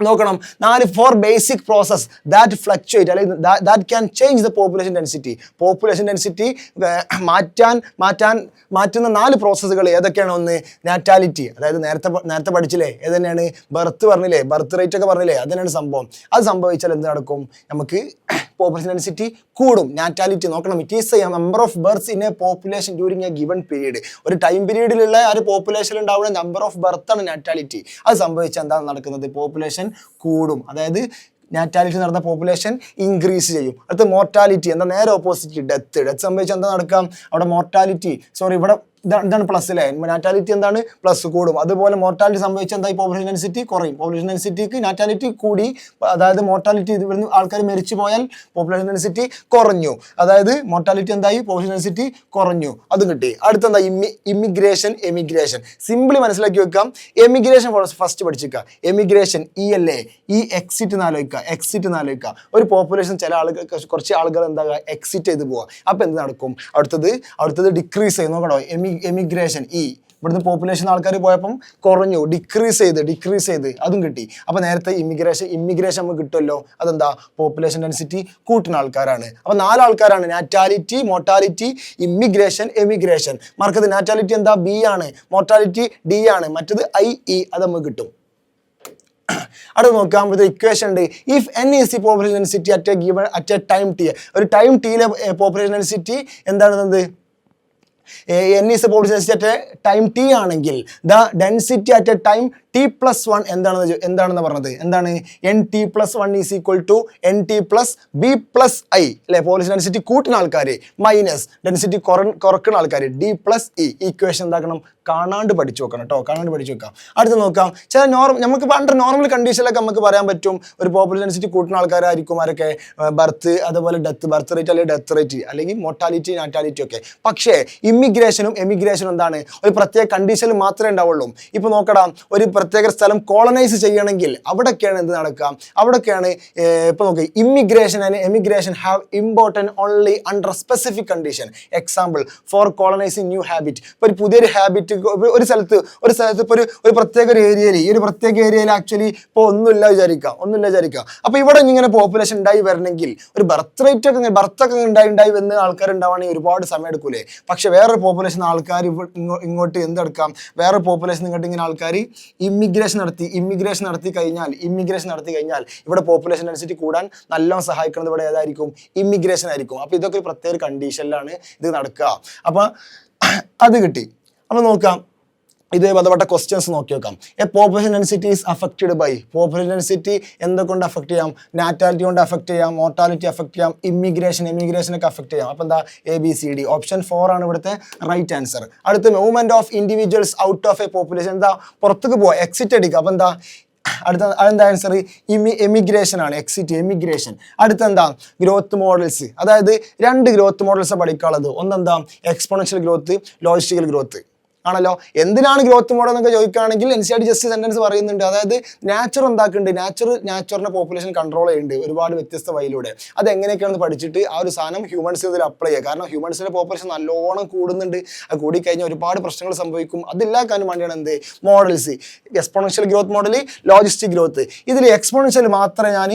നോക്കണം. 4 ബേസിക് പ്രോസസ് ദാറ്റ് ഫ്ലക്ച്വേറ്റ്, അല്ലെങ്കിൽ that can change the population density. Population density മാറ്റുന്ന 4 പ്രോസസ്സുകൾ ഏതൊക്കെയാണ്? ഒന്ന് നാറ്റാലിറ്റി, അതായത് നേരത്തെ പഠിച്ചില്ലേ, ഏത് തന്നെയാണ്? ബർത്ത് പറഞ്ഞില്ലേ, ബർത്ത് റേറ്റ് ഒക്കെ പറഞ്ഞില്ലേ, അത് തന്നെയാണ് സംഭവം. അത് സംഭവിച്ചാൽ എന്ത് നടക്കും? നമുക്ക് പോപ്പുലേഷൻ ഡെൻസിറ്റി കൂടും. നാറ്റാലിറ്റി നോക്കണം. It is A number of birth in a population during A given period. ഒരു ടൈം പീരീഡിലുള്ള ആ ഒരു പോപ്പുലേഷനിൽ ഉണ്ടാവുന്ന നമ്പർ ഓഫ് ബർത്ത് ആണ് നാറ്റാലിറ്റി. അത് സംഭവിച്ചാൽ എന്താണ് നടക്കുന്നത്? പോപ്പുലേഷൻ കൂടും. അതായത് നാറ്റാലിറ്റി നടന്ന പോപ്പുലേഷൻ ഇൻക്രീസ് ചെയ്യും. അടുത്ത മോർട്ടാലിറ്റി, എന്താ? നേരെ ഓപ്പോസിറ്റ്. ഡെത്ത് സംഭവിച്ചാൽ എന്താ നടക്കാം? അവിടെ മോർട്ടാലിറ്റി, ഇവിടെ ഇതാണ് പ്ലസ് അല്ലേ? നാറ്റാലിറ്റി എന്താണ്? പ്ലസ് കൂടും. അതുപോലെ മോർട്ടാലിറ്റി സംഭവിച്ചാൽ എന്തായി? പോപ്പുലേഷൻ ഡെൻസിറ്റി കുറയും. പോപ്പുലേഷൻ ഡെൻസിറ്റിക്ക് നാറ്റാലിറ്റി കൂടി, അതായത് മോർട്ടാലിറ്റി ഇവിടുന്ന് ആൾക്കാർ മരിച്ചു പോയാൽ പോപ്പുലേഷൻ ഡെൻസിറ്റി കുറഞ്ഞു. അതായത് മോർട്ടാലിറ്റി എന്തായി? പോപ്പുലേഷൻ ഡെൻസിറ്റി കുറഞ്ഞു. അതും കിട്ടി. അടുത്തെന്താ? Immigration, emigration. സിമ്പിളി മനസ്സിലാക്കി വെക്കാം. എമിഗ്രേഷൻ ഫസ്റ്റ് പഠിച്ചിരിക്കുക. എമിഗ്രേഷൻ ഇ അല്ലേ? ഈ എക്സിറ്റ് എന്നാലോചിക്കുക. ഒരു പോപ്പുലേഷൻ ചില ആളുകൾ, കുറച്ച് ആളുകൾ എന്താ എക്സിറ്റ് ചെയ്ത് പോവുക. അപ്പോൾ എന്ത് നടക്കും? അടുത്തത് ഡിക്രീസ് ചെയ്യും. നോക്കണോ? എമിഗ്രേഷൻ ഇവിടുന്ന് പോപ്പുലേഷൻ ആൾക്കാർ പോയപ്പം കുറഞ്ഞു, ഡിക്രീസ് ചെയ്ത് അതും കിട്ടി. അപ്പോൾ നേരത്തെ ഇമിഗ്രേഷൻ നമുക്ക് കിട്ടുമല്ലോ, അതെന്താ പോപ്പുലേഷൻ ഡെൻസിറ്റി കൂട്ടുന്ന ആൾക്കാരാണ്. അപ്പോൾ 4 ആൾക്കാരാണ്, നാറ്റാലിറ്റി, മോർട്ടാലിറ്റി, ഇമിഗ്രേഷൻ, എമിഗ്രേഷൻ. മാർക്കത് നാറ്റാലിറ്റി എന്താ B ആണ്, മോർട്ടാലിറ്റി D ആണ്, മറ്റത് IE അത് നമുക്ക് കിട്ടും. അടുത്ത് നോക്കാം, ഇത് ഇക്വേഷൻ ഉണ്ട്. If n is the population density at a time t, ഒരു ടൈം ടിയിലെ പോപ്പുലേഷൻ ഡെൻസിറ്റി എന്താണെന്നത് n is the population density at a time t ആണെങ്കിൽ the density at a time t+1 എന്താണെന്ന് പറഞ്ഞത് എന്താണ്? nt+1 is equal to nt+b+i അല്ലെ? Population density കൂട്ടുന്ന ആൾക്കാർ മൈനസ് ഡെൻസിറ്റി കുറക്കുന്ന ആൾക്കാർ d+e. ഇക്വേഷൻ എന്താക്കണം? കാണാണ്ട് പഠിച്ചു വെക്കണം കേട്ടോ, കാണാണ്ട് പഠിച്ചു വെക്കാം. അടുത്ത് നോക്കാം, ചില നമുക്ക് അണ്ടർ നോർമൽ കണ്ടീഷനിലൊക്കെ നമുക്ക് പറയാൻ പറ്റും ഒരു പോപ്പുലേഷൻ ഡെൻസിറ്റി കൂട്ടുന്ന ആൾക്കാരായിരിക്കും ആരൊക്കെ? ബർത്ത്, അതുപോലെ ബർത്ത് റേറ്റ് അല്ലെങ്കിൽ ഡെത്ത് റേറ്റ് അല്ലെങ്കിൽ മോർട്ടാലിറ്റി, നാറ്റാലിറ്റി ഒക്കെ. പക്ഷേ ഇമിഗ്രേഷനും എമിഗ്രേഷനും എന്താണ്? ഒരു പ്രത്യേക കണ്ടീഷനിൽ മാത്രമേ ഉണ്ടാവുള്ളൂ. ഇപ്പോൾ നോക്കടാം, ഒരു പ്രത്യേക സ്ഥലം കോളനൈസ് ചെയ്യണമെങ്കിൽ അവിടെയൊക്കെയാണ് എന്ത് നടക്കുക? അവിടെയൊക്കെയാണ് ഇപ്പോൾ നോക്കി, immigration and emigration have important only under specific condition. Example for colonizing new habit. ഇപ്പോൾ ഒരു പുതിയൊരു ഹാബിറ്റ് ഒരു സ്ഥലത്ത് ഇപ്പോൾ ഒരു പ്രത്യേക ഏരിയയിൽ, ഈ ഒരു പ്രത്യേക ഏരിയയിൽ ആക്ച്വലി ഇപ്പോൾ ഒന്നുമില്ല വിചാരിക്കുക. അപ്പോൾ ഇവിടെ ഇങ്ങനെ പോപ്പുലേഷൻ ഉണ്ടായി വരണമെങ്കിൽ ഒരു ബർത്തൊക്കെ ഉണ്ടായി വന്ന് ആൾക്കാർ ഉണ്ടാവുകയാണെങ്കിൽ ഒരുപാട് സമയം എടുക്കൂലേ? പക്ഷെ വേറൊരു പോപ്പുലേഷൻ ആൾക്കാർ ഇങ്ങോട്ട് എന്തെടുക്കാം? വേറെ പോപ്പുലേഷൻ ഇങ്ങോട്ട് ഇങ്ങനെ ആൾക്കാർ ഇമിഗ്രേഷൻ നടത്തി കഴിഞ്ഞാൽ ഇവിടെ പോപ്പുലേഷൻ ഡെൻസിറ്റി കൂടാൻ നല്ലോണം സഹായിക്കുന്നത് ഇവിടെ ഏതായിരിക്കും? ഇമിഗ്രേഷൻ ആയിരിക്കും. അപ്പോൾ ഇതൊക്കെ ഒരു പ്രത്യേക കണ്ടീഷനിലാണ് ഇത് നടക്കുക. അപ്പോൾ അത് കിട്ടി. അപ്പോൾ നോക്കാം, ഇതുമായി ബന്ധപ്പെട്ട ക്വസ്റ്റ്യൻസ് നോക്കി നോക്കാം. A population density is affected by. Population density എന്തൊക്കെ അഫക്ട് ചെയ്യാം? നാറ്റാലിറ്റി കൊണ്ട് അഫക്ട് ചെയ്യാം, മോർട്ടാലിറ്റി അഫക്ട് ചെയ്യാം, എമിഗ്രേഷനൊക്കെ അഫക്ട് ചെയ്യാം. അപ്പോൾ എന്താ? ABCD. ഓപ്ഷൻ 4 ആണ് ഇവിടുത്തെ റൈറ്റ് ആൻസർ. അടുത്ത movement of individuals out of a population എന്താ? പുറത്തേക്ക് പോവാ, എക്സിറ്റ് അടിക്കുക. അപ്പോൾ എന്താ അതെന്താ ആൻസർ? എമിഗ്രേഷൻ ആണ്, എമിഗ്രേഷൻ. അടുത്തെന്താ? Growth models. അതായത് 2 ഗ്രോത്ത് മോഡൽസ് പഠിക്കാനുള്ളത്. ഒന്നെന്താ? എക്സ്പോണൻഷ്യൽ ഗ്രോത്ത്, ലോജിസ്റ്റിക്കൽ ഗ്രോത്ത് ആണല്ലോ. എന്തിനാണ് ഗ്രോത്ത് മോഡൽ എന്നൊക്കെ ചോദിക്കുകയാണെങ്കിൽ NCERT ജസ്റ്റ് സെന്റൻസ് പറയുന്നുണ്ട്. അതായത് നാച്ചർ എന്താക്കുന്നുണ്ട്? നാച്ചുറിന്റെ പോപ്പുലേഷൻ കൺട്രോൾ ചെയ്യുന്നുണ്ട് ഒരുപാട് വ്യത്യസ്ത വഴിയിലൂടെ. അത് എങ്ങനെയൊക്കെയാണെന്ന് പഠിച്ചിട്ട് ആ ഒരു സാധനം ഹ്യൂമൻസ് ഇതിൽ അപ്ലൈ ചെയ്യുക. കാരണം ഹ്യൂമൻസിന്റെ പോപ്പുലേഷൻ നല്ലോണം കൂടുന്നുണ്ട്. അത് കൂടിക്കഴിഞ്ഞാൽ ഒരുപാട് പ്രശ്നങ്ങൾ സംഭവിക്കും. അതില്ലാക്കാനും വേണ്ടിയാണ് എന്ത്? Models. Exponential growth model, logistic growth. ഇതിൽ എക്സ്പോണൻഷ്യൽ മാത്രമേ ഞാൻ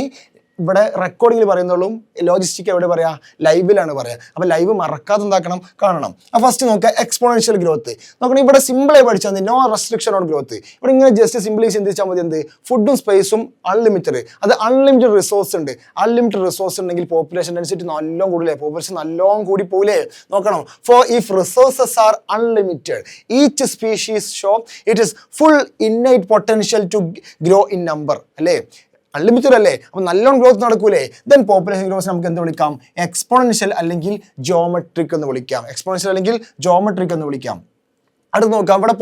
ഇവിടെ റെക്കോർഡിങ്ങിൽ പറയുന്നുള്ളൂ. ലോജിസ്റ്റിക് എവിടെ പറയാ? ലൈവിലാണ് പറയാ. അപ്പോൾ ലൈവ് മറക്കാതെ എന്താക്കണം? കാണണം. അപ്പോൾ ഫസ്റ്റ് നോക്കുക, എക്സ്പോണൻഷ്യൽ ഗ്രോത്ത് നോക്കണം. ഇവിടെ സിമ്പിളായി പഠിച്ചാൽ മതി, നോ റെസ്ട്രിക്ഷൻ ഓൺ ഗ്രോത്ത്. ഇവിടെ ഇങ്ങനെ ജസ്റ്റ് സിമ്പിളി ചിന്തിച്ചാൽ മതി. എന്ത്? ഫുഡും സ്പേസും അൺലിമിറ്റഡ്. അത് അൺലിമിറ്റഡ് റിസോഴ്സ് ഉണ്ട്. അൺലിമിറ്റഡ് റിസോഴ്സ് ഉണ്ടെങ്കിൽ പോപ്പുലേഷൻ ഡെൻസിറ്റി നല്ലോണം കൂടില്ലേ? പോപ്പുലേഷൻ നല്ലോണം കൂടി പോകില്ലേ? നോക്കണം. For if resources are unlimited each species show it is full innate potential to grow in number. അല്ലേ? അൺലിമിറ്റഡ് അല്ലേ? അപ്പോൾ നല്ലോണം ഗ്രോത്ത് നടക്കൂലേ? ദെൻ പോപ്പുലേഷൻ ഗ്രോത്ത് നമുക്ക് എന്ത് വിളിക്കാം? എക്സ്പോണൻഷ്യൽ അല്ലെങ്കിൽ ജോമെട്രിക് എന്ന് വിളിക്കാം. അടുത്ത് നോക്കാം, ഇവിടെ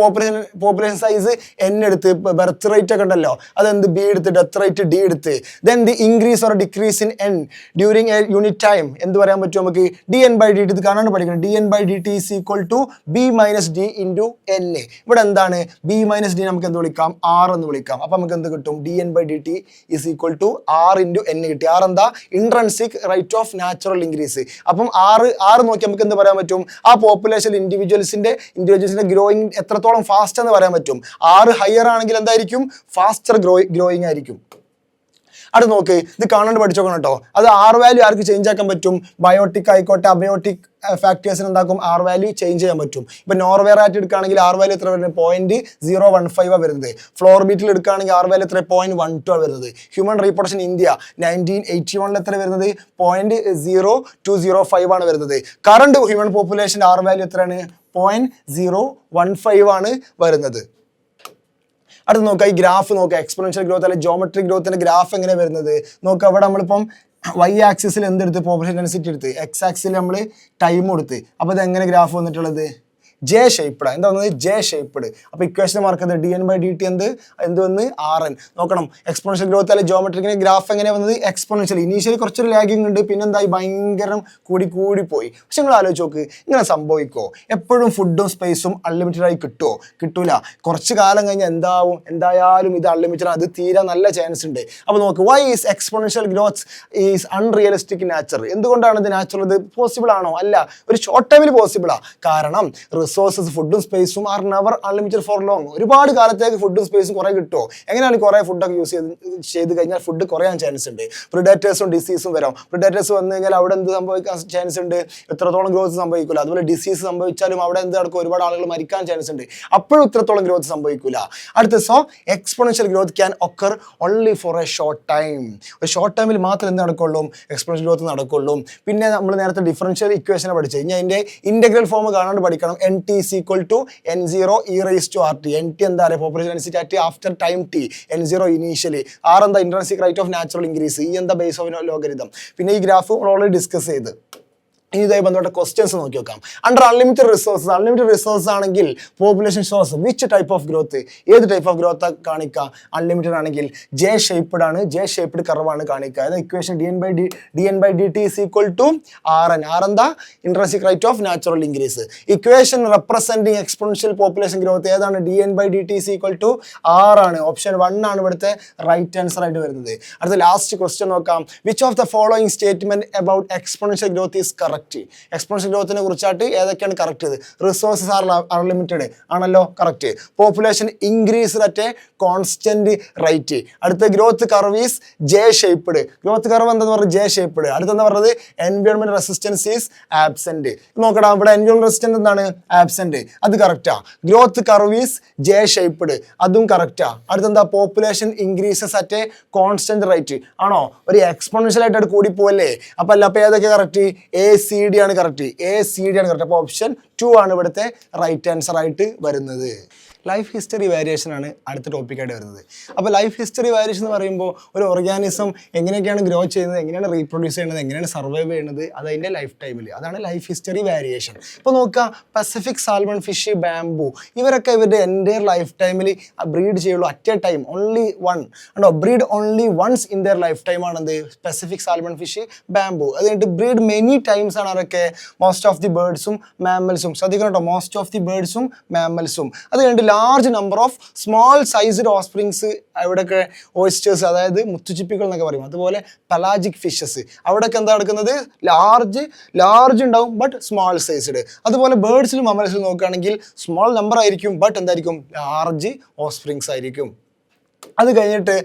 പോപ്പുലേഷൻ സൈസ് n എടുത്ത്, ബർത്ത് റേറ്റ് ഒക്കെ ഉണ്ടല്ലോ, അതെന്ത്? B എടുത്ത്, ഡെത്ത് റേറ്റ് D എടുത്ത്. Then the increase or decrease in n during a unit time എന്ത് പറയാൻ പറ്റും നമുക്ക്? dn/dt. ഇത് കാണാണ്ട് പഠിക്കണം. dn/dt is equal to B - D into n. ഇവിടെ എന്താണ്? B - D നമുക്ക് എന്ത് വിളിക്കാം? R എന്ന് വിളിക്കാം. അപ്പം നമുക്ക് എന്ത് കിട്ടും? dn/dt is equal to R into n കിട്ടി. R എന്താ? Intrinsic rate of natural increase. അപ്പം R നോക്കി നമുക്ക് എന്ത് പറയാൻ പറ്റും? ആ പോപ്പുലേഷൻ ഇൻഡിവിജ്വൽസിന്റെ ഗ്രോയിങ് എത്രത്തോളം ഫാസ്റ്റ് എന്ന് പറയാൻ പറ്റും. 6 ഹയർ ആണെങ്കിൽ എന്തായിരിക്കും? ഫാസ്റ്റർ ഗ്രോയിങ് ആയിരിക്കും. അടുത്ത് നോക്ക്, ഇത് കാണാണ്ട് പഠിച്ചോക്കണം കേട്ടോ. അത് R വാല്യൂ ആർക്ക് ചേഞ്ച് ആക്കാൻ പറ്റും? ബയോട്ടിക് ആയിക്കോട്ടെ, അബയോട്ടിക് ഫാക്ടേഴ്സിന് എന്താക്കും? R വാല്യൂ ചേഞ്ച് ചെയ്യാൻ പറ്റും. ഇപ്പം നോർവേ റാറ്റ് എടുക്കുകയാണെങ്കിൽ R വാല്യൂ എത്ര വരുന്നത്? 0.015 വരുന്നത്. ഫ്ലോർ ബീറ്റിൽ എടുക്കുകയാണെങ്കിൽ R വാല്യൂ എത്ര? 0.12 വരുന്നത്. ഹ്യൂമൻ റീപ്രൊഡക്ഷൻ ഇന്ത്യ 1981 എത്ര വരുന്നത്? 0.0205 ആണ് വരുന്നത്. Current human population R value എത്രയാണ്? 0.015 ആണ് വരുന്നത്. അടുത്ത് നോക്കുക, ഈ ഗ്രാഫ് നോക്കുക. എക്സ്പോണൻഷ്യൽ ഗ്രോത്ത് അല്ലെങ്കിൽ ജോമെട്രിക് ഗ്രോത്തിന്റെ ഗ്രാഫ് എങ്ങനെ വരുന്നത് നോക്കുക. അവിടെ നമ്മളിപ്പം Y ആക്സിസിൽ എന്തെടുത്ത്? പോപ്പുലേഷൻ ഡെൻസിറ്റി എടുത്ത്. X ആക്സിൽ നമ്മൾ ടൈം കൊടുത്ത്. അപ്പോൾ ഇത് എങ്ങനെ ഗ്രാഫ് വന്നിട്ടുള്ളത്? J shaped. എന്താ വന്നത്? J shaped. അപ്പോൾ ഇക്വേഷൻ മാർക്ക് ചെയ്ത് dn/dt എന്ത് വന്ന്? Rn. നോക്കണം, എക്സ്പോണൻഷ്യൽ ഗ്രോത്ത് അല്ലെങ്കിൽ ജോമെട്രിക്കിന്റെ ഗ്രാഫ് എങ്ങനെ വന്നത്? എക്സ്പോണൻഷ്യൽ. ഇനീഷ്യലി കുറച്ചൊരു ലാഗിങ് ഉണ്ട്, പിന്നെന്തായി? ഭയങ്കരം കൂടി പോയി. പക്ഷെ നിങ്ങൾ ആലോചിച്ച് നോക്ക്, ഇങ്ങനെ സംഭവിക്കോ? എപ്പോഴും ഫുഡും സ്പേസും അൺലിമിറ്റഡ് ആയി കിട്ടൂല. കുറച്ച് കാലം കഴിഞ്ഞാൽ എന്തായാലും ഇത് അൺലിമിറ്റഡ് ആണ്. അത് തീരാൻ നല്ല ചാൻസ് ഉണ്ട്. അപ്പോൾ നോക്ക്, why is exponential growth is unrealistic nature. എന്തുകൊണ്ടാണ് ഇത് നാച്ചുറൽ? ഇത് പോസിബിൾ ആണോ? അല്ല, ഒരു ഷോർട്ട് ടൈമിൽ പോസിബിളാണ്. കാരണം റിസോഴ്സസ് ഫുഡും സ്പേസും R never unlimited for long. ഒരുപാട് കാലത്തേക്ക് ഫുഡും സ്പേസും കുറേ കിട്ടുമോ? എങ്ങനെയാണ് കുറേ ഫുഡൊക്കെ യൂസ് ചെയ്ത് കഴിഞ്ഞാൽ ഫുഡ് കുറയാൻ ചാൻസ് ഉണ്ട്. പ്രിഡേറ്റേഴ്സും ഡിസീസും വരാം. പ്രിഡേറ്റേഴ്സ് വന്നു കഴിഞ്ഞാൽ അവിടെ എന്ത് സംഭവിക്കാൻ ചാൻസ് ഉണ്ട്? എത്രത്തോളം ഗ്രോത്ത് സംഭവിക്കില്ല. അതുപോലെ ഡിസീസ് സംഭവിച്ചാലും അവിടെ എന്ത് നടക്കും? ഒരുപാട് ആളുകൾ മരിക്കാൻ ചാൻസ് ഉണ്ട്. അപ്പോഴും ഇത്രത്തോളം ഗ്രോത്ത് സംഭവിക്കില്ല. അടുത്ത so exponential growth can occur only for a short time. ഒരു ഷോർട്ട് ടൈമിൽ മാത്രം എന്ത് നടക്കുള്ളൂ? എക്സ്പോണൻഷ്യൽ ഗ്രോത്ത് നടക്കുള്ളൂ. പിന്നെ നമ്മൾ നേരത്തെ ഡിഫറൻഷ്യൽ ഇക്വേഷൻ പഠിച്ചു കഴിഞ്ഞാൽ അതിൻ്റെ ഇന്റഗ്രൽ ഫോം കാണാണ്ട് പഠിക്കണം. NT is equal to N0 e raised to RT. NT എന്താ പറയുക? Population density at after time T. N0 initially. R എന്താ? Intrinsic rate of natural increase. E എന്താ? Base of logarithm. പിന്നെ ഈ ഗ്രാഫ് ഓൾറെഡി ഡിസ്കസ് ചെയ്ത്. ഇനി ഇതായി ബന്ധപ്പെട്ട ക്വസ്റ്റ്യൻസ് നോക്കി നോക്കാം. അണ്ടർ അൺലിമിറ്റഡ് റിസോഴ്സസ് ആണെങ്കിൽ population shows which type of growth? ഏത് ടൈപ്പ് ഓഫ് ഗ്രോത്ത് കാണിക്കുക? അൺലിമിറ്റഡ് ആണെങ്കിൽ ജെ ഷേപ്പ്ഡ് ആണ്, ജെ ഷേപ്പ്ഡ് കർവാണ് കാണിക്കുക. അതായത് equation dn/dt is equal to Rn. R എന്താ? Intrinsic rate of natural increase. Equation representing exponential population growth ഏതാണ്? dn/dt is equal to R ആണ്. Option 1 ആണ് ഇവിടുത്തെ റൈറ്റ് ആൻസർ ആയിട്ട് വരുന്നത്. അടുത്ത ലാസ്റ്റ് ക്വസ്റ്റ്യൻ നോക്കാം. Which of the following statement about exponential growth is correct? Exponential ഗ്രോത്തിനെ കുറിച്ചായിട്ട് ഏതൊക്കെയാണ് കറക്റ്റ് ചെയ്ത്? റിസോഴ്സസ് ആർ അൺലിമിറ്റഡ് ആണല്ലോ, correct. Population increase at a constant rate. അടുത്ത growth curve is J shaped. Growth curve എന്താന്ന് പറഞ്ഞത്? J shaped. അടുത്തെന്താ പറഞ്ഞത്? Environment resistance is absent. നോക്കടാ, ഇവിടെ എൻവയോൺമെന്റ് റെസിസ്റ്റൻസ് എന്താണ്? ആബ്സെന്റ്. അത് കറക്റ്റാ. Growth curve is J shaped, അതും കറക്റ്റാ. അടുത്തെന്താ? Population increases at a constant rate. ആണോ? ഒരു എക്സ്പോണൻഷ്യൽ ആയിട്ട് കൂടി പോവല്ലേ? അപ്പൊ ഏതൊക്കെ കറക്റ്റ്? ACD ആണ് കറക്റ്റ്. ACD ആണ് കറക്റ്റ്. അപ്പോൾ ഓപ്ഷൻ 2 ആണ് ഇവിടുത്തെ റൈറ്റ് ആൻസർ ആയിട്ട് വരുന്നത്. ലൈഫ് ഹിസ്റ്ററി വേരിയേഷൻ ആണ് അടുത്ത ടോപ്പിക്കായിട്ട് വരുന്നത്. അപ്പോൾ ലൈഫ് ഹിസ്റ്ററി വേരിയേഷൻ എന്ന് പറയുമ്പോൾ ഒരു ഓർഗാനിസം എങ്ങനെയൊക്കെയാണ് ഗ്രോ ചെയ്യുന്നത്, എങ്ങനെയാണ് റീപ്രൊഡ്യൂസ് ചെയ്യുന്നത്, എങ്ങനെയാണ് സർവൈവ് ചെയ്യുന്നത്, അത് അതിൻ്റെ ലൈഫ് ടൈമിൽ. അതാണ് ലൈഫ് ഹിസ്റ്ററി വേരിയേഷൻ. ഇപ്പോൾ നോക്കുക, പസഫിക് സാൽമൺ ഫിഷ്, ബാംബു, ഇവരൊക്കെ ഇവരുടെ എൻ്റെ ലൈഫ് ടൈമിൽ ബ്രീഡ് ചെയ്യുള്ളൂ at a time. Only one ഉണ്ടോ? Breed only once in their life time ആണെന്ത്? Pacific salmon fish, bamboo. അത് കഴിഞ്ഞിട്ട് ബ്രീഡ് മെനി ടൈംസ് ആണ് ആരൊക്കെ? മോസ്റ്റ് ഓഫ് ദി ബേർഡ്സും മാമൽസും. ശ്രദ്ധിക്കണം കേട്ടോ, മോസ്റ്റ് ഓഫ് ദി ബേർഡ്സും മാമൽസും. അത് കഴിഞ്ഞിട്ട് large number of small sized offsprings, അവിടെയൊക്കെ ഓയിസ്റ്റേഴ്സ്, അതായത് മുത്തുച്ചിപ്പികൾ എന്നൊക്കെ പറയും. അതുപോലെ പലാജിക് ഫിഷസ്, അവിടെയൊക്കെ എന്താ നടക്കുന്നത്? ലാർജ് ഉണ്ടാവും ബട്ട് സ്മോൾ സൈസ്ഡ്. അതുപോലെ ബേർഡ്സിലും മമ്മൽസിലും നോക്കുകയാണെങ്കിൽ സ്മോൾ നമ്പർ ആയിരിക്കും ബട്ട് എന്തായിരിക്കും? ലാർജ് ഓസ്പ്രിങ്സ് ആയിരിക്കും. അത് കഴിഞ്ഞിട്ട്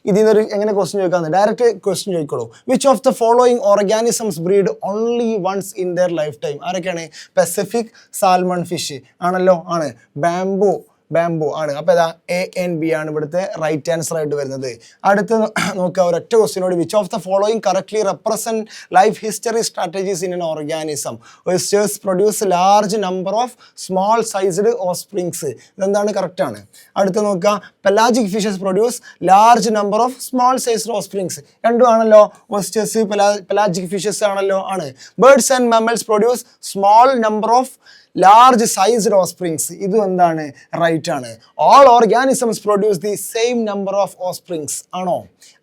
ഇതിൽ നിന്നൊരു എങ്ങനെ ക്വസ്റ്റ്യൻ ചോദിക്കാന്ന്? ഡയറക്റ്റ് ക്വസ്റ്റ്യൻ ചോദിക്കോളൂ. Which of the following organisms breed only once in their life time? ആരൊക്കെയാണ്? പസഫിക് സാൽമൺ ഫിഷ് ആണല്ലോ, ആണ്. ബാംബു ആണ്. അപ്പോൾ ഏതാ? ANB ആണ് ഇവിടുത്തെ റൈറ്റ് ആൻസർ ആയിട്ട് വരുന്നത്. അടുത്ത് നോക്കുക, ഒരൊറ്റ ക്വസ്റ്റ്യനോട്. Which of the following correctly represent life history strategies in an organism? Oysters produce large number of small sized offsprings. ഇതെന്താണ്? കറക്റ്റ് ആണ്. അടുത്ത് നോക്കുക, pelagic fishes produce large number of small sized offsprings. രണ്ടും ആണല്ലോ. ഓയിസ്റ്റേഴ്സ് പെലാജിക് ഫിഷസ് ആണല്ലോ, ആണ്. Birds and mammals produce small number of large sized offsprings. ഇതും എന്താണ്? റൈറ്റ് ആണ്. All organisms produce the same number of offsprings ആണോ?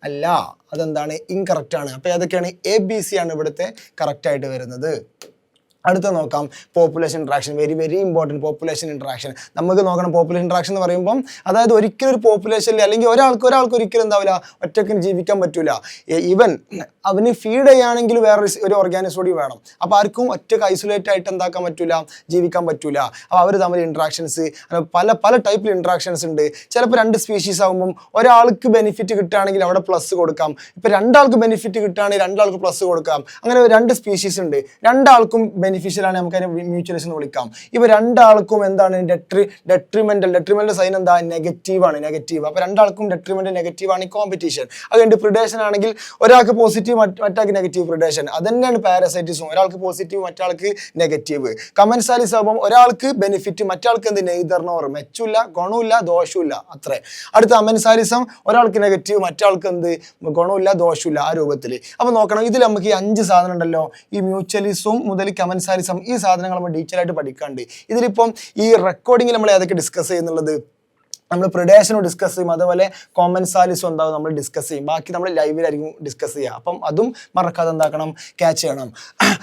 അല്ല, അതെന്താണ്? ഇൻകറക്റ്റ് ആണ്. അപ്പോൾ ഏതൊക്കെയാണ്? ABC ആണ് ഇവിടുത്തെ കറക്റ്റ് ആയിട്ട് വരുന്നത്. അടുത്ത നോക്കാം, population interaction. Very very important. Population interaction നമുക്ക് നോക്കണം. പോപ്പുലേഷൻ ഇൻട്രാക്ഷൻ എന്ന് പറയുമ്പം അതായത് ഒരിക്കലും ഒരു പോപ്പുലേഷനിൽ അല്ലെങ്കിൽ ഒരാൾക്ക് ഒരിക്കലും എന്താവില്ല, ഒറ്റയ്ക്ക് ജീവിക്കാൻ പറ്റില്ല. ഈവൻ അവന് ഫീഡ് ചെയ്യുകയാണെങ്കിൽ വേറെ ഒരു ഓർഗാനിസം കൂടി വേണം. അപ്പോൾ ആർക്കും ഒറ്റയ്ക്ക് ഐസൊലേറ്റ് ആയിട്ട് എന്താക്കാൻ പറ്റില്ല, ജീവിക്കാൻ പറ്റില്ല. അപ്പോൾ അവർ തമ്മിൽ ഇൻട്രാക്ഷൻസ് പല ടൈപ്പിൽ ഇൻട്രാക്ഷൻസ് ഉണ്ട്. ചിലപ്പോൾ 2 സ്പീഷീസ് ആകുമ്പം ഒരാൾക്ക് ബെനിഫിറ്റ് കിട്ടുകയാണെങ്കിൽ അവിടെ പ്ലസ് കൊടുക്കാം. ഇപ്പോൾ 2 ആൾക്ക് ബെനിഫിറ്റ് കിട്ടുകയാണെങ്കിൽ 2 ആൾക്ക് പ്ലസ് കൊടുക്കാം. അങ്ങനെ 2 സ്പീഷീസ് ഉണ്ട്. 2 ആൾക്കും ബെനിഫിഷ്യലാണ്, നമുക്ക് അതിനെ മ്യൂച്വലിസ്റ്റ് എന്ന് വിളിക്കാം. ഇവ 2 ആൾക്കും എന്താണ്? ഡെട്രിമെന്റൽ സൈൻ എന്താ? നെഗറ്റീവ് ആണ്. നെഗറ്റീവ്. അപ്പോൾ 2 ആൾക്കും ഡെട്രിമെന്റ് നെഗറ്റീവ് ആണ് ഈ കോമ്പറ്റീഷൻ. അതുകൊണ്ട് പ്രിഡേഷൻ ആണെങ്കിൽ ഒരാൾക്ക് പോസിറ്റീവ് മറ്റാൾക്ക് നെഗറ്റീവ് പ്രിഡേഷൻ. അത് തന്നെയാണ് പാരസൈറ്റിസം. ഒരാൾക്ക് പോസിറ്റീവ് മറ്റാൾക്ക് നെഗറ്റീവ്. കമൻസാലിസ് ആകുമ്പോൾ ഒരാൾക്ക് ബെനിഫിറ്റ് മറ്റാൾക്ക് എന്ത്? നെയ്തർ നോർ, മെച്ചുമില്ല ഗുണമില്ല ദോഷമില്ല, അത്രേ. അടുത്ത അമൻസാലിസം, ഒരാൾക്ക് നെഗറ്റീവ് മറ്റാൾക്ക് എന്ത്? ഗുണമില്ല ദോഷമില്ല, ആ രൂപത്തിൽ. അപ്പോൾ നോക്കണം, ഇതിൽ നമുക്ക് ഈ 5 സാധനം ഉണ്ടല്ലോ, ഈ മ്യൂച്വലിസം മുതൽ കമൻസാലിസം, ഈ സാധനങ്ങൾ നമ്മൾ ഡീറ്റെയിൽ ആയിട്ട് പഠിക്കാണ്ട്. ഇതിലിപ്പം ഈ റെക്കോർഡിങ്ങിൽ നമ്മൾ ഏതൊക്കെ ഡിസ്കസ് ചെയ്യുന്നുള്ളത്? നമ്മൾ പ്രിഡേഷനും ഡിസ്കസ് ചെയ്യും, അതുപോലെ കോമൻസാലിസും എന്താവും നമ്മൾ ഡിസ്കസ് ചെയ്യും. ബാക്കി നമ്മൾ ലൈവിലായിരിക്കും ഡിസ്കസ് ചെയ്യുക. അപ്പം അതും മറക്കാതെ എന്താക്കണം, ക്യാച്ച് ചെയ്യണം.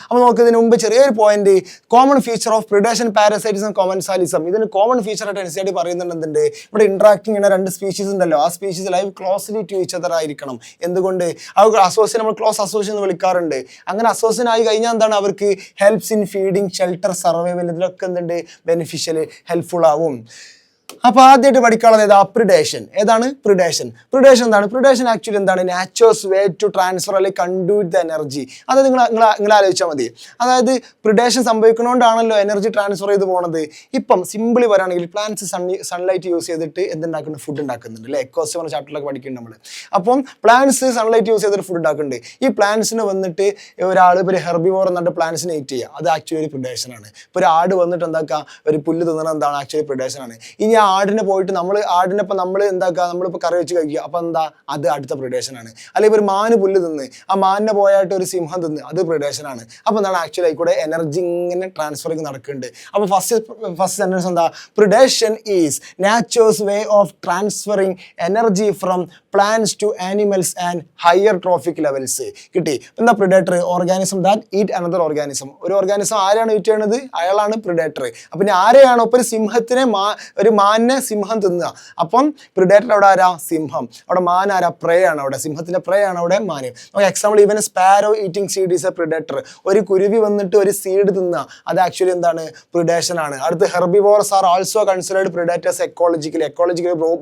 അപ്പോൾ നമുക്ക് ഇതിന് മുമ്പ് ചെറിയൊരു point, common feature of predation, parasitism, commensalism. ഇതിന് കോമൺ ഫീച്ചർ ആയിട്ട് NCERT പറയുന്നുണ്ട്. ഇവിടെ ഇന്ററാക്ടിങ് ചെയ്യുന്ന 2 സ്പീഷീസ് ഉണ്ടല്ലോ, ആ species live closely to each other ആയിരിക്കണം. എന്തുകൊണ്ട്? അവർ അസോസിയേഷൻ, നമ്മൾ ക്ലോസ് അസോസിയേഷൻ എന്ന് വിളിക്കാറുണ്ട്. അങ്ങനെ അസോസിയേഷൻ ആയി കഴിഞ്ഞാൽ എന്താണ്, അവർക്ക് helps in feeding, shelter, survival, ഇതിലൊക്കെ എന്തുണ്ട്, ബെനിഫിഷ്യൽ, ഹെൽപ്ഫുൾ ആവും. അപ്പോൾ ആദ്യമായിട്ട് പഠിക്കാനുള്ളത് ഏതാ? പ്രിഡേഷൻ. ഏതാണ് പ്രിഡേഷൻ? പ്രിഡേഷൻ എന്താണ്? പ്രിഡേഷൻ ആക്ച്വലി എന്താണ്? നാച്ചുറൽസ് വേ ടു ട്രാൻസ്ഫർ അല്ലെങ്കിൽ കൺഡ്യൂട്ട് ദ എനർജി. അത് നിങ്ങൾ ആലോചിച്ചാൽ മതി. അതായത് പ്രിഡേഷൻ സംഭവിക്കുന്നതുകൊണ്ടാണല്ലോ എനർജി ട്രാൻസ്ഫർ ചെയ്ത് പോകുന്നത്. ഇപ്പം സിമ്പിളി പറയുകയാണെങ്കിൽ പ്ലാന്റ്സ് സൺലൈറ്റ് യൂസ് ചെയ്തിട്ട് എന്തുണ്ടാക്കുന്നുണ്ട്? ഫുഡ് ഉണ്ടാക്കുന്നുണ്ട് അല്ലേ? എക്കോസിസ്റ്റം ചാപ്റ്ററിലൊക്കെ പഠിക്കുന്നുണ്ട് നമ്മൾ. അപ്പം പ്ലാന്റ്സ് സൺലൈറ്റ് യൂസ് ചെയ്തിട്ട് ഫുഡ് ഉണ്ടാക്കുന്നുണ്ട്. ഈ പ്ലാന്റ്സിന് വന്നിട്ട് ഒരാൾ ഒരു ഹെർബിവോർ എന്നിട്ട് പ്ലാന്റ്സിനെ ഈറ്റ് ചെയ്യുക, അത് ആക്ച്വലി ഒരു പ്രിഡേഷൻ ആണ്. ഇപ്പോൾ ഒരു ആട് വന്നിട്ട് എന്താക്കുക, ഒരു പുല്ല് തിന്നണം, എന്താണ് ആക്ച്വലി പ്രിഡേഷൻ ആണ്. ഇനി ആ ആടിനെ പോയിട്ട് ആടിനപ്പം നമ്മൾ എന്താക്കുക, നമ്മളിപ്പോൾ കറി വെച്ച് കഴിക്കുക, അപ്പം എന്താ, അത് അടുത്ത പ്രിഡേഷൻ ആണ്. അല്ലെങ്കിൽ ഒരു മാന് പുല്ല് തിന്ന്, ആ മാനിനെ പോയായിട്ട് ഒരു സിംഹം തിന്ന്, അത് പ്രിഡേഷൻ ആണ്. അപ്പോൾ എന്താണ് ആക്ച്വലി ആയിക്കൂടെ എനർജി ഇങ്ങനെ ട്രാൻസ്ഫറിങ് നടക്കുന്നുണ്ട്. അപ്പോൾ ഫസ്റ്റ് സെന്റൻസ് എന്താ? Predation is naturals way of transferring energy from plants to animals and higher trophic levels. കിട്ടി. എന്താ predator? Organism that eat another organism. ഒരു ഓർഗാനിസം ആരെയാണ് ഈറ്റ് ചെയ്യണത്? അയാളാണ് പ്രിഡേറ്റർ. അപ്പം പിന്നെ ആരെയാണോ, ഇപ്പോൾ ഒരു സിംഹത്തിനെ ഒരു മാനിനെ സിംഹം തിന്നുക, അപ്പം പ്രിഡേറ്റർ അവിടെ ആരാ? സിംഹം. അവിടെ മാൻ ആരാ? പ്രേ ആണ്. അവിടെ സിംഹത്തിന്റെ പ്രേ ആണ് അവിടെ മാന്. നമുക്ക് example, even sparrow eating seed is A predator. ഒരു കുരുവി വന്നിട്ട് ഒരു സീഡ് തിന്നുക, അത് ആക്ച്വലി എന്താണ്? പ്രിഡേഷൻ ആണ്. അടുത്ത് herbivores are also considered predators ecologically.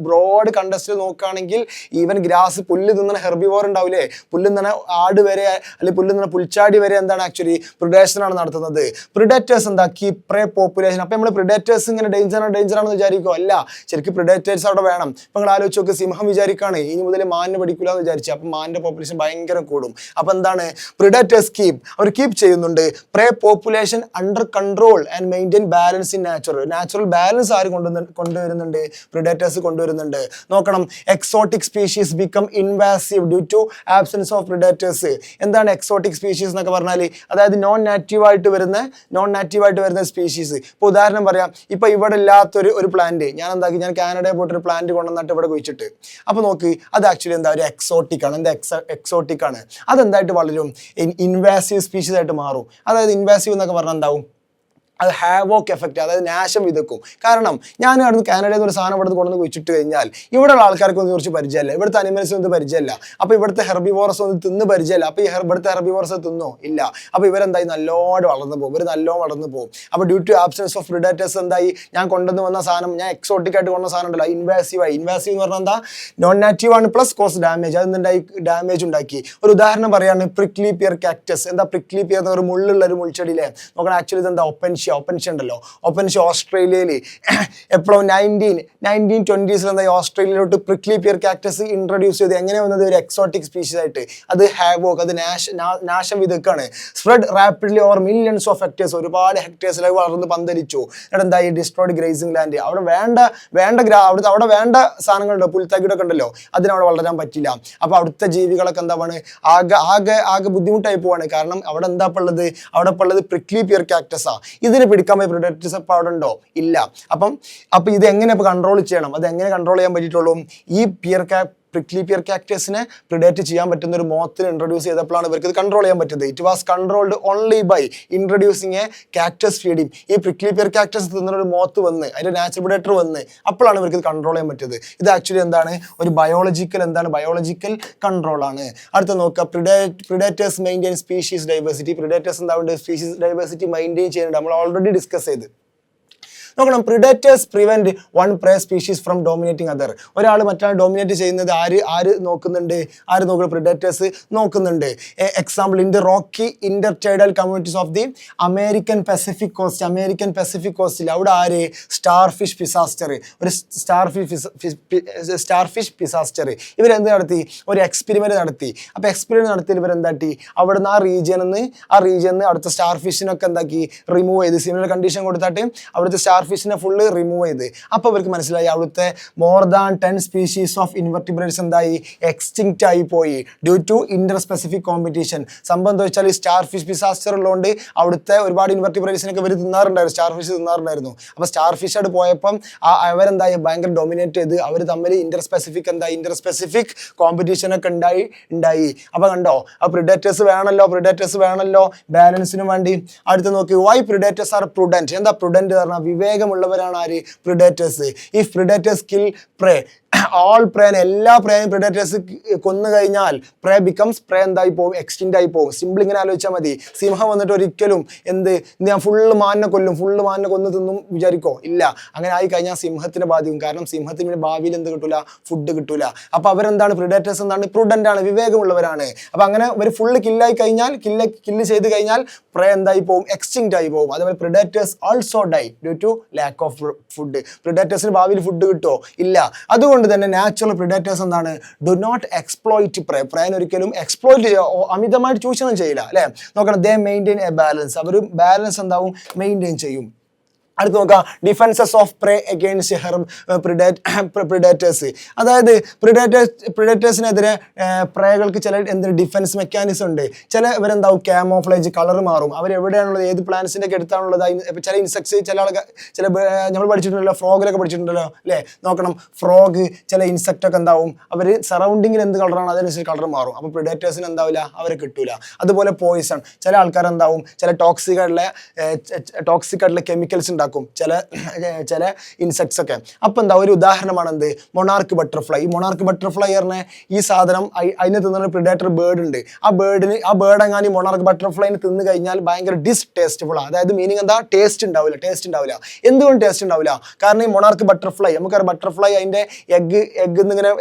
Broad കണ്ടസ്റ്റിൽ നോക്കുകയാണെങ്കിൽ ഈവൻ ഗ്രാസ്, പുല്ല് തിന്നുന്ന ഹെർബിവോർ ഉണ്ടാവില്ലേ, പുല്ല് തിന്നുന്ന ആട് വരെ അല്ലെങ്കിൽ പുല്ല് തിന്നുന്ന പുൽച്ചാടി വരെ എന്താണ് ആക്ച്വലി പ്രിഡേഷൻ ആണ് നടത്തുന്നത്. പ്രിഡേറ്റേഴ്സ് എന്താ? കീപ് പ്രേ പോപ്പുലേഷൻ. അപ്പം നമ്മൾ പ്രിഡേറ്റേഴ്സ് ഇങ്ങനെ ഡേഞ്ചർ ആണെന്ന് വിചാരിക്കും. അല്ല, ശരിക്കും പ്രിഡേറ്റേഴ്സ് അവിടെ വേണം. ഇപ്പം നിങ്ങൾ ആലോചിച്ച് നോക്ക്, സിംഹം വിചാരിക്കാണ് ഇനി മുതൽ മാനിനെ പഠിക്കില്ല എന്ന് വിചാരിച്ചു, അപ്പം മാനിന്റെ പോപ്പുലേഷൻ ഭയങ്കര കൂടും. അപ്പം എന്താണ്? പ്രിഡേറ്റേഴ്സ് അവർ കീപ് ചെയ്യുന്നുണ്ട് prey population under control and maintain balance in natural balance ആര് കൊണ്ടുവരുന്നുണ്ട്? പ്രിഡേറ്റേഴ്സ് കൊണ്ടുവരുന്നുണ്ട്. നോക്കണം, exotic species become invasive due to absence of predators. എന്താണ് എക്സോട്ടിക് സ്പീഷീസ് എന്നൊക്കെ പറഞ്ഞാൽ? അതായത് നോൺ നാറ്റീവായിട്ട് വരുന്ന സ്പീഷീസ്. ഇപ്പോൾ ഉദാഹരണം പറയാം, ഇപ്പൊ ഇവിടെ ഇല്ലാത്തൊരു പ്ലാന്റ് ഞാൻ കാനഡയിൽ പോയിട്ട് ഒരു പ്ലാന്റ് കൊണ്ടുവന്നിട്ട് ഇവിടെ കുഴിച്ചിട്ട്, അപ്പൊ നോക്ക്, അത് ആക്ച്വലി എന്താ? ഒരു എക്സോട്ടിക് ആണ്. എക്സോട്ടിക് ആണ്. അതെന്തായിട്ട് വളരും? ഇൻവാസീവ് സ്പീഷീസ് ആയിട്ട് മാറും. അതായത് ഇൻവാസീവ് എന്നൊക്കെ പറഞ്ഞാൽ എന്താവും? അത് ഹാവോക്ക് എഫക്റ്റ്, അതായത് നാശം വിതക്കും. കാരണം ഞാൻ അവിടുന്ന് കാനഡയിൽ നിന്ന് ഒരു സാധനം ഇവിടുന്ന് കൊണ്ടുവന്ന് വെച്ചിട്ട് കഴിഞ്ഞാൽ ഇവിടെയുള്ള ആൾക്കാർക്ക് ഒന്നും കുറിച്ച് പരിചയമില്ല, ഇവിടുത്തെ അനിമൽസ് ഒന്നും പരിചയമില്ല, അപ്പോൾ ഇവിടുത്തെ ഹെർബിവോറസ് ഒന്നും തിന്ന് പരിചയമില്ല. അപ്പോൾ ഇവിടുത്തെ ഹെർബിവോറസ് തിന്നോ? ഇല്ല. അപ്പോൾ ഇവരെന്തായി? നല്ലോണം വളർന്നു പോകും. അപ്പോൾ due to absence of predators എന്തായി? ഞാൻ കൊണ്ടുവന്ന് വന്ന സാധനം, ഞാൻ എക്സോട്ടിക് ആയിട്ട് കൊണ്ടുവന്ന സാധനം ഉണ്ടല്ലോ, ഇൻവാസീവ് എന്ന് പറഞ്ഞാൽ എന്താ? നോൺ നാറ്റീവ് ആണ്, പ്ലസ് കോസ് ഡാമേജ്. അതെന്തായി? ഡാമേജ് ഉണ്ടാക്കി. ഒരു ഉദാഹരണം പറയാണ്, പ്രിക്ലി പിയർ കാക്ടസ്. എന്താ പ്രിക്ലി പിയർ? ഒരു മുള്ളുള്ള ഒരു മുൾച്ചെടിയിലെ നോക്കണം. ആക്ച്വലി ഇതെന്താ? ഒപ്പൻഷ്യ ഉണ്ടല്ലോ. ഒപ്പൻഷ്യ ഓസ്ട്രേലിയയിൽ എപ്പോഴും 1920s എന്തായി? ഓസ്ട്രേലിയയിലോട്ട് പ്രിക്ലി പിയർ കാക്ടസ് ഇൻട്രൊഡ്യൂസ് ചെയ്ത്. എങ്ങനെ വന്നത്? ഒരു എക്സോട്ടിക് സ്പീഷീസ് ആയിട്ട്. അത് ഹാവോക്ക്, അത് നാശം വിതക്കാണ്. Spread rapidly over millions of hectares. ഒരുപാട് ഹെക്ടേഴ്സിലേക്ക് വളർന്ന് പന്തലിച്ചു. എന്നിട്ട് എന്തായി? Destroyed grazing land. അവിടെ വേണ്ട സാധനങ്ങളുണ്ടോ, പുൽത്തകിടൊക്കെ ഉണ്ടല്ലോ, അതിനവിടെ വളരാൻ പറ്റില്ല. അപ്പോൾ അവിടുത്തെ ജീവികളൊക്കെ എന്താണ്? ആകെ ബുദ്ധിമുട്ടായി പോവാണ്. കാരണം അവിടെ എന്താ ഉള്ളത്? അവിടെ ഉള്ളത് പ്രിക്ലി പിയർ കാക്ടസാ. ഇതിന് പിടിക്കാൻ പ്രിഡേറ്റേഴ്സ് അപ്പോൾ അവിടെ ഉണ്ടോ? ഇല്ല. അപ്പം ഇത് എങ്ങനെ ഇപ്പോൾ കൺട്രോൾ ചെയ്യണം? അത് എങ്ങനെ കൺട്രോൾ ചെയ്യാൻ പറ്റിയിട്ടുള്ളൂ? ഈ പ്രിക്ലി പിയർ കാക്ടസിനെ പ്രിഡേറ്റ് ചെയ്യാൻ പറ്റുന്ന ഒരു മോത്തിന് ഇൻട്രൊഡ്യൂസ് ചെയ്തപ്പോഴാണ് ഇവർക്ക് ഇത് കൺട്രോൾ ചെയ്യാൻ പറ്റുന്നത്. It was controlled only by introducing a cactus feeding. ഈ പ്രിക്ലി പിയർ കാക്ടസ് തിന്നുന്ന ഒരു മോത്ത് വന്ന്, അതിന്റെ നാച്ചുറൽ പ്രിഡേറ്റർ വന്ന്, അപ്പോഴാണ് ഇവർക്ക് ഇത് കൺട്രോൾ ചെയ്യാൻ പറ്റിയത്. ഇത് ആക്ച്വലി എന്താണ്? ഒരു ബയോളജിക്കൽ കൺട്രോൾ ആണ്. അടുത്ത നോക്കുക, predators maintain species diversity. Predators എന്താ? സ്പീഷീസ് ഡൈവേഴ്സിറ്റി മെയിൻറ്റെയിൻ ചെയ്യുന്നുണ്ട്. നമ്മൾ ഓൾറെഡി ഡിസ്കസ് ചെയ്ത്. നോക്കണം, predators prevent one prey species from dominating other. ഒരാൾ മറ്റൊരാൾ ഡോമിനേറ്റ് ചെയ്യുന്നത് ആര് നോക്കുന്നുണ്ട്? പ്രിഡേറ്റേഴ്സ് നോക്കുന്നുണ്ട്. Example, in the rocky intertidal communities of the American Pacific കോസ്റ്റിൽ അവിടെ സ്റ്റാർ ഫിഷ് പിസാസ്റ്റർ ഇവരെന്ത് നടത്തി? ഒരു എക്സ്പെരിമെന്റ് നടത്തി. അപ്പോൾ എക്സ്പെരിമെന്റ് നടത്തി ഇവരെന്താക്കി? അവിടുന്ന് ആ റീജിയനിൽ നിന്ന് അടുത്ത സ്റ്റാർ ഫിഷിനൊക്കെ എന്താക്കി? റിമൂവ് ചെയ്ത് സിമിലർ കണ്ടീഷൻ കൊടുത്തിട്ട് അവിടുത്തെ സ്റ്റാർ ഫിഷിനെ ഫുള്ള് റിമൂവ് ചെയ്ത്. അപ്പോൾ അവർക്ക് മനസ്സിലായി അവിടുത്തെ more than 10 species of invertebrates എന്തായി, എക്സ്റ്റിങ്ക്റ്റ് ആയി പോയി due to inter specific competition. സംഭവം എന്താ വെച്ചാൽ സ്റ്റാർ ഫിഷ് ഡിസാസ്റ്റർ ഉള്ളതുകൊണ്ട് അവിടുത്തെ ഒരുപാട് ഇൻവെർട്ടിബ്രേറ്റ്സിനൊക്കെ ഇവർ തിന്നാറുണ്ടായിരുന്നു, സ്റ്റാർ ഫിഷ് തിന്നാറുണ്ടായിരുന്നു. അപ്പോൾ സ്റ്റാർ ഫിഷ് ആയിട്ട് പോയപ്പം അവരെന്തായി ഭയങ്കര ഡൊമിനേറ്റ് ചെയ്ത് അവർ തമ്മിൽ ഇന്റർ സ്പെസിഫിക് കോമ്പറ്റീഷനൊക്കെ ഉണ്ടായി. അപ്പോൾ കണ്ടോ, ആ പ്രിഡേറ്റേഴ്സ് വേണമല്ലോ ബാലൻസിന് വേണ്ടി. അടുത്ത് നോക്കി, വൈ പ്രിഡേറ്റേഴ്സ് ആർ പ്രുഡന്റ്. എന്താ പ്രുഡന്റ് പറഞ്ഞാൽ വിവേകമുള്ളവരാണ് ആര്, predators. If predators kill prey, all പ്രേനെ എല്ലാ പ്രേയും പ്രിഡേറ്റേഴ്സ് കൊന്നു കഴിഞ്ഞാൽ പ്രേ ബിക്കംസ് പ്രേ എന്തായി പോകും, എക്സ്റ്റിൻറ്റ് ആയി പോകും. സിമ്പിൾ ഇങ്ങനെ ആലോചിച്ചാൽ മതി. സിംഹം വന്നിട്ട് ഒരിക്കലും ഞാൻ ഫുള്ള് മാനിനെ കൊന്ന് തിന്നും വിചാരിക്കോ, ഇല്ല. അങ്ങനെ ആയി കഴിഞ്ഞാൽ സിംഹത്തിന് ബാധിക്കും. കാരണം സിംഹത്തിന് ഭാവിയിൽ എന്ത് കിട്ടൂല, ഫുഡ് കിട്ടൂല. അപ്പോൾ അവരെന്താണ്, പ്രിഡേറ്റേഴ്സ് എന്താണ്, പ്രുഡന്റ് ആണ്, വിവേകമുള്ളവരാണ്. അപ്പോൾ അങ്ങനെ ഒരു ഫുള്ള് കില്ലായി കഴിഞ്ഞാൽ, കില്ല് ചെയ്ത് കഴിഞ്ഞാൽ പ്രേ എന്തായി പോകും, എക്സ്റ്റിൻറ്റ് ആയി പോകും. അതേപോലെ predators also die due to lack of food. പ്രിഡേറ്റേഴ്സിന് ഭാവിയിൽ ഫുഡ് കിട്ടുമോ, ഇല്ല. അതുകൊണ്ട് തന്നെ നാച്ചുറൽ പ്രിഡേറ്റേഴ്സ് എന്താണ്, ഡു നോട്ട് എക്സ്പ്ലോയിറ്റ് പ്രേ. പ്രേനെ ഒരിക്കലും എക്സ്പ്ലോയിറ്റ് അമിതമായിട്ട് ചൂഷണം ചെയ്യില്ല, അല്ലെ. നോക്കണം, ദേ മെയിൻറ്റെയിൻ എ ബാലൻസ്. അവർ ബാലൻസ് എന്താവും, മെയിൻറ്റെയിൻ ചെയ്യും. അടുത്ത് നോക്കാം, defences of prey against predators. അതായത് പ്രിഡേറ്റേഴ്സിനെതിരെ പ്രേകൾക്ക് ചില ഡിഫൻസ് മെക്കാനിസം ഉണ്ട്. ചില ഇവരെന്താവും, ക്യാമോഫ്ലേജ്, കളർ മാറും. അവരെവിടെയാണുള്ളത്, ഏത് പ്ലാന്റ്സിൻ്റെ ഒക്കെ അടുത്താണുള്ളത്. ചില ഇൻസെക്ട്സ്, ചില നമ്മൾ പഠിച്ചിട്ടുണ്ടല്ലോ, ഫ്രോഗിലൊക്കെ പഠിച്ചിട്ടുണ്ടല്ലോ, അല്ലേ. നോക്കണം, ഫ്രോഗ് ചില ഇൻസെക്റ്റ് ഒക്കെ എന്താവും, അവർ സറൗണ്ടിങ്ങിൽ എന്ത് കളറാണ് അതനുസരിച്ച് കളർ മാറും. അപ്പോൾ പ്രിഡേറ്റേഴ്സിന് എന്താവില്ല, അവരെ കിട്ടൂല. അതുപോലെ പോയിസൺ, ചില ആൾക്കാരെന്താവും, ചില ടോക്സിക് ആയിട്ടുള്ള കെമിക്കൽസ് ഉണ്ടാവും ചില ഇൻസെക്ട്സ് ഒക്കെ. അപ്പൊ എന്താ, ഒരു ഉദാഹരണമാണ് എന്ത്, മൊണാർക്ക് ബട്ടർഫ്ലൈ. ഈ മൊണാർക്ക് ബട്ടർഫ്ലൈ പറഞ്ഞ ഈ സാധനം അതിനെ തിന്നുന്ന പ്രിഡേറ്റർ ബേർഡ് ഉണ്ട്. ആ ബേർഡ് എങ്ങാനും മൊണാർക്ക് ബട്ടർഫ്ലൈനെ തിന്നു കഴിഞ്ഞാൽ ഭയങ്കര ഡിസ്റ്റേസ്റ്റബിൾ ആണ്. അതായത് മീനിങ് എന്താ, ടേസ്റ്റ് ഉണ്ടാവില്ല. എന്തുകൊണ്ട് ടേസ്റ്റ് ഉണ്ടാവില്ല? കാരണം ഈ മൊണാർക്ക് ബട്ടർഫ്ലൈ, നമുക്കറിയാം ബട്ടർഫ്ലൈ അതിന്റെ